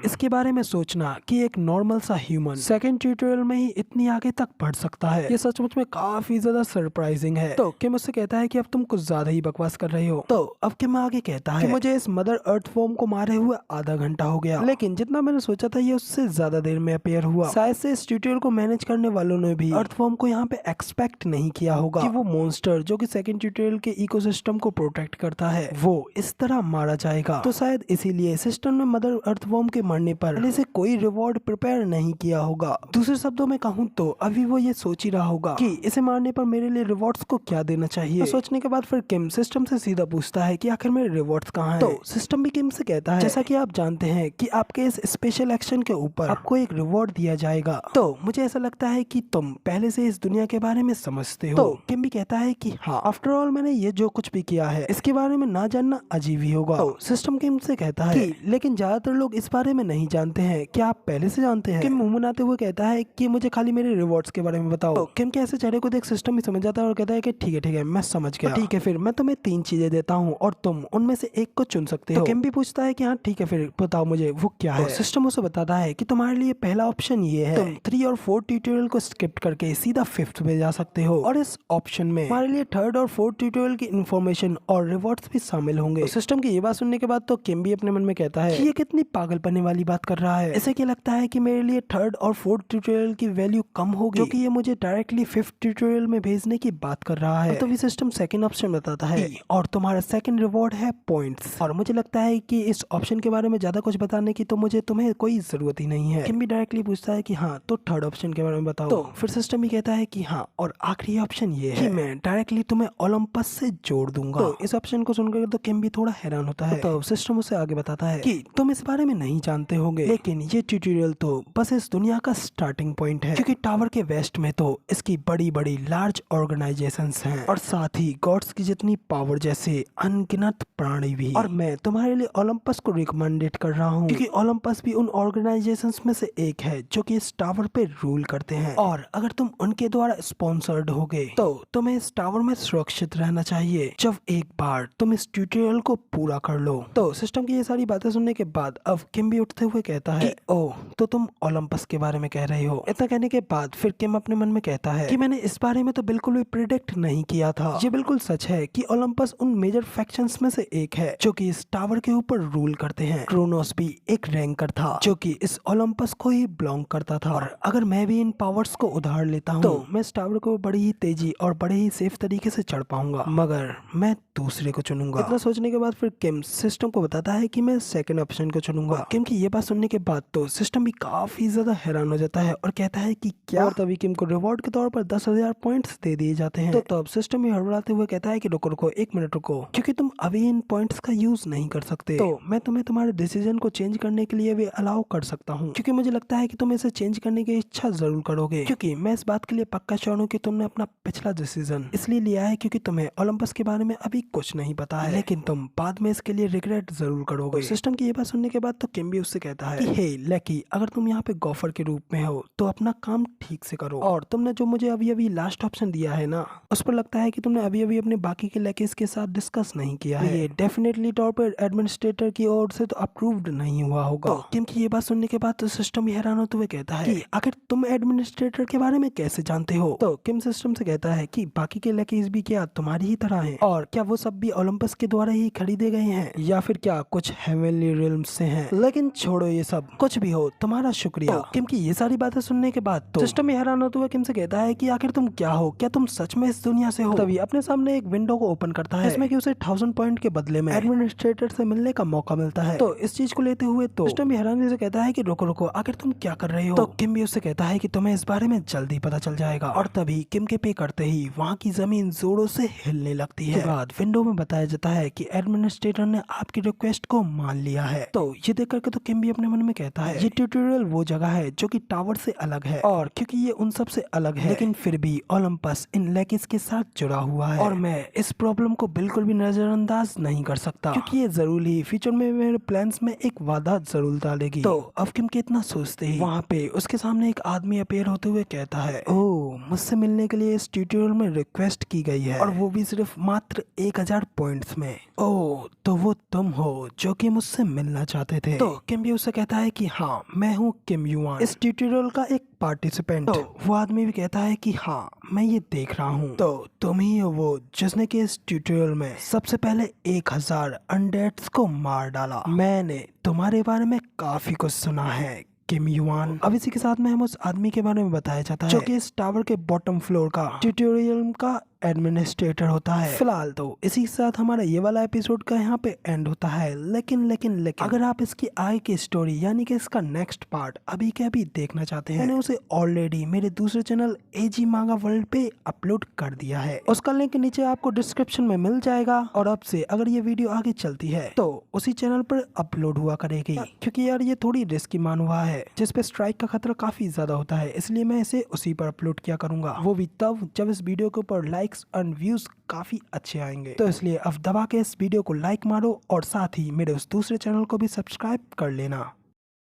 इसके बारे में सोचना कि एक नॉर्मल सा ह्यूमन सेकंड ट्यूटोरियल में ही इतनी आगे तक बढ़ सकता है, ये सचमुच में काफी ज्यादा सरप्राइजिंग है। तो किम उससे कहता है कि अब तुम कुछ ज्यादा ही बकवास कर रहे हो। तो अब किम आगे कहता है कि मुझे इस मदर अर्थ फॉर्म को मारे हुए आधा घंटा हो गया, लेकिन जितना मैंने सोचा था ये उससे ज्यादा देर में अपेयर हुआ। शायद से इस ट्यूटोरियल को मैनेज करने वालों ने भी अर्थ फॉर्म को यहाँ पे एक्सपेक्ट नहीं किया होगा कि वो मॉन्स्टर जो कि सेकंड ट्यूटोरियल के इकोसिस्टम को प्रोटेक्ट करता है वो इस तरह मारा जाएगा। तो शायद इसीलिए सिस्टम ने मदर अर्थवॉर्म के मरने पर पहले से कोई रिवॉर्ड प्रिपेयर नहीं किया होगा। दूसरे शब्दों में कहूँ तो अभी वो ये सोच ही रहा होगा कि इसे मारने पर मेरे लिए रिवॉर्ड्स को क्या देना चाहिए। तो सोचने के बाद फिर किम सिस्टम से सीधा पूछता है कि आखिर मेरे रिवॉर्ड्स कहाँ हैं। तो सिस्टम भी किम से कहता है, जैसा कि आप जानते हैं कि आपके इस स्पेशल एक्शन के ऊपर आपको एक रिवॉर्ड दिया जाएगा, तो मुझे ऐसा लगता है कि तुम पहले से इस दुनिया के बारे में समझते हो। तो किम भी कहता है कि हाँ, आफ्टर ऑल मैंने ये जो कुछ भी किया है इसके बारे में ना जानना अजीब ही होगा। तो सिस्टम किम से कहता है कि लेकिन ज्यादातर लोग इस बारे में नहीं जानते हैं, क्या आप पहले से जानते हैं। किम मुंह बनाते हुए कहता है कि मुझे खाली मेरे रिवॉर्ड्स के बारे में बताओ। तो किम के ऐसे चेहरे को देख सिस्टम ही समझ जाता है और कहता है कि ठीक है मैं समझ गया। ठीक है, फिर मैं तुम्हें 3 चीजें देता हूँ और तुम उनमें से एक को चुन सकते हो। किम भी पूछता है कि हाँ ठीक है, फिर बताओ मुझे वो क्या है। सिस्टम उसे बताता है कि तुम्हारे लिए पहला ऑप्शन ये है, तुम 3 और 4 ट्यूटोरियल को स्किप करके सीधा 5th पे जा सकते हो, और इस ऑप्शन में हमारे लिए 3rd और 4th ट्यूटोरियल की इन्फॉर्मेशन और रिवॉर्ड्स भी शामिल होंगे। तो सिस्टम की ये बात सुनने के बाद तो किम भी अपने मन में कहता है कि ये कितनी पागलपने वाली बात कर रहा है। इसे क्या लगता है कि मेरे लिए 3rd और 4th ट्यूटोरियल की वैल्यू कम होगी, जो कि ये मुझे डायरेक्टली 5th ट्यूटोरियल में भेजने की बात कर रहा है। तो भी सिस्टम सेकंड ऑप्शन बताता है और तुम्हारा सेकंड रिवॉर्ड है पॉइंट्स। और मुझे लगता है कि इस ऑप्शन के बारे में ज्यादा कुछ बताने की तो मुझे तुम्हें कोई जरूरत ही नहीं है। किम भी डायरेक्टली पूछता है कि हाँ, तो 3rd ऑप्शन के बारे में बताओ। तो फिर सिस्टम ही कहता है कि हाँ, और आखिरी ऑप्शन ये है कि मैं डायरेक्टली तुम्हें ओलंपस से जोड़ दूंगा। तो इस ऑप्शन को सुनकर तो किम भी थोड़ा हैरान होता है। तो सिस्टम उसे आगे बताता है कि तुम इस बारे में नहीं जानते होंगे, लेकिन ये ट्यूटोरियल तो बस इस दुनिया का स्टार्टिंग पॉइंट है, क्योंकि टावर के वेस्ट में तो इसकी बड़ी बड़ी लार्ज ऑर्गेनाइजेशंस हैं और साथ ही गॉड्स की जितनी पावर जैसे अनगिनत प्राणी भी। और मैं तुम्हारे लिए ओलंपस को रिकमेंडेड कर रहा हूँ, क्योंकि ओलंपस भी उन ऑर्गेनाइजेशंस में से एक है जो कि इस टावर पे रूल करते हैं, और अगर तुम उनके द्वारा स्पॉन्सर्ड होगे तो तुम्हें इस टावर में सुरक्षित रहना चाहिए जब एक बार तुम इस ट्यूटोरियल को पूरा कर लो। तो सिस्टम की ये सारी बातें सुनने के बाद अब किम भी उठते हुए कहता है कि ओह, तो तुम ओलंपस के बारे में कह रहे हो। इतना कहने के बाद फिर किम अपने मन में कहता है कि मैंने इस बारे में तो बिल्कुल भी प्रिडिक्ट नहीं किया था। ये बिल्कुल सच है कि ओलंपस उन मेजर फैक्शंस में से एक है जो कि इस टावर के ऊपर रूल करते हैं। क्रोनोस भी एक रैंकर था जो कि इस ओलंपस को ही बिलोंग करता था, और अगर मैं भी इन पावर्स को उधार लेता हूँ तो मैं इस टावर को बड़ी ही तेजी और बड़े ही सेफ तरीके से चढ़ पाऊंगा, मगर मैं दूसरे को चुनूंगा। इतना सोचने के बाद फिर किम सिस्टम को बताता है कि मैं सेकंड ऑप्शन को चुनूंगा। किम की ये बात सुनने के बाद तो सिस्टम भी काफी ज्यादा हैरान हो जाता है और कहता है कि क्या। और तभी किम को रिवॉर्ड के तौर पर 10,000 पॉइंट्स दे दिए जाते हैं। तो तब सिस्टम ही हड़बड़ाते हुए कहता है कि रुको रुको 1 मिनट रुको, क्योंकि तुम अभी इन पॉइंट्स का यूज नहीं कर सकते, तो मैं तुम्हें तुम्हारे डिसीजन को चेंज करने के लिए भी अलाउ कर सकता हूँ, क्योंकि मुझे लगता है कि तुम इसे चेंज करने की इच्छा जरूर करोगे, क्योंकि मैं इस बात के लिए पक्का श्योर हूँ कि तुमने अपना पिछला डिसीजन इसलिए लिया है क्योंकि तुम्हें ओलंपस के बारे में अभी कुछ नहीं पता है, लेकिन तुम बाद में इसके लिए रिग्रेट जरूर करोगे। सिस्टम की ये बात सुनने के बाद बाद तो किम भी उससे कहता है कि हे लकी, अगर तुम यहाँ पे गोफर के रूप में हो तो अपना काम ठीक से करो, और तुमने जो मुझे अभी अभी लास्ट ऑप्शन दिया है ना, उस पर लगता है कि तुमने अभी अभी अपने बाकी के लकीज के साथ डिस्कस नहीं किया है। ये डेफिनेटली तौर पर एडमिनिस्ट्रेटर की ओर से तो अप्रूव्ड नहीं हुआ होगा। तो किम की ये बात सुनने के बाद तो सिस्टम भी हैरान होते हुए कहता है कि आखिर तुम एडमिनिस्ट्रेटर के बारे में कैसे जानते हो। तो किम सिस्टम से कहता है कि बाकी के लकीज भी क्या तुम्हारी ही तरह हैं, और क्या वो सब भी ओलंपस के द्वारा ही खरीदे गए हैं, या फिर क्या कुछ हेवनली रिल्म्स से हैं। लेकिन छोड़ो ये सब, कुछ भी हो तुम्हारा शुक्रिया। तो किम की ये सारी बातें सुनने के बाद तो सिस्टम भी हैरान होते हुए किम से कहता है कि आखिर तुम क्या हो, क्या तुम सच में इस दुनिया से हो। तभी अपने सामने एक विंडो को ओपन करता है, इसमें कि उसे 1000 पॉइंट के बदले में एडमिनिस्ट्रेटर से मिलने का मौका मिलता है। तो इस चीज को लेते हुए तो सिस्टम भी हैरानी से कहता है कि रुको रुको, आखिर तुम क्या कर रहे हो। तो किम भी उससे कहता है कि तुम्हें इस बारे में जल्दी पता चल जाएगा। और तभी किम के पे करते ही वहाँ की जमीन जोरों से हिलने लगती है। बाद विंडो में बताया जाता है कि एडमिनिस्ट्रेटर ने आपकी रिक्वेस्ट को मान लिया है। तो ये देख करके तो किम भी अपने मन में कहता है ये ट्यूटोरियल वो जगह है जो कि टावर से अलग है, और क्योंकि ये उन सब से अलग है, लेकिन फिर भी ओलंपस इन लेकिस के साथ जुड़ा हुआ है, और मैं इस प्रॉब्लम को बिल्कुल भी नजरअंदाज नहीं कर सकता, क्योंकि ये जरूरी फ्यूचर में मेरे प्लान्स में एक वादा जरूर डालेगी। तो अब किम के इतना सोचते ही वहाँ पे उसके सामने एक आदमी अपीयर होते हुए कहता है, ओह मुझसे मिलने के लिए इस ट्यूटोरियल में रिक्वेस्ट की गई है, और वो भी सिर्फ मात्र 1000 पॉइंट्स में। ओह तो वो तुम हो जो कि मुझसे मिलना चाहते थे। तो किम भी उससे कहता है कि हाँ मैं हूँ किम युआन, इस ट्यूटोरियल का एक पार्टिसिपेंट। तो वो आदमी भी कहता है कि हाँ मैं ये देख रहा हूँ, तो तुम ही हो वो जिसने कि इस ट्यूटोरियल में सबसे पहले 1000 अनडेड्स को मार डाला। मैंने तुम्हारे बारे में काफी कुछ सुना है किम युआन। अब इसी के साथ में हम उस आदमी के बारे में बताया जाता है जो कि इस टावर के बॉटम फ्लोर का ट्यूटोरियल का एडमिनिस्ट्रेटर होता है। फिलहाल तो इसी के साथ हमारा ये वाला एपिसोड का यहाँ पे एंड होता है, लेकिन अगर आप इसकी आगे की स्टोरी यानी कि इसका नेक्स्ट पार्ट अभी के अभी देखना चाहते हैं, मैंने उसे ऑलरेडी मेरे दूसरे चैनल एजी मांगा वर्ल्ड पे अपलोड कर दिया है। उसका लिंक नीचे आपको डिस्क्रिप्शन में मिल जाएगा। और अब से अगर ये वीडियो आगे चलती है तो उसी चैनल पर अपलोड हुआ करेगी, क्योंकि यार ये थोड़ी रिस्की मान हुआ है जिसपे स्ट्राइक का खतरा काफी ज्यादा होता है, इसलिए मैं इसे उसी पर अपलोड किया करूंगा, वो भी तब जब इस वीडियो के ऊपर लाइक्स और व्यूज काफी अच्छे आएंगे। तो इसलिए अब दबा के इस वीडियो को लाइक मारो और साथ ही मेरे उस दूसरे चैनल को भी सब्सक्राइब कर लेना।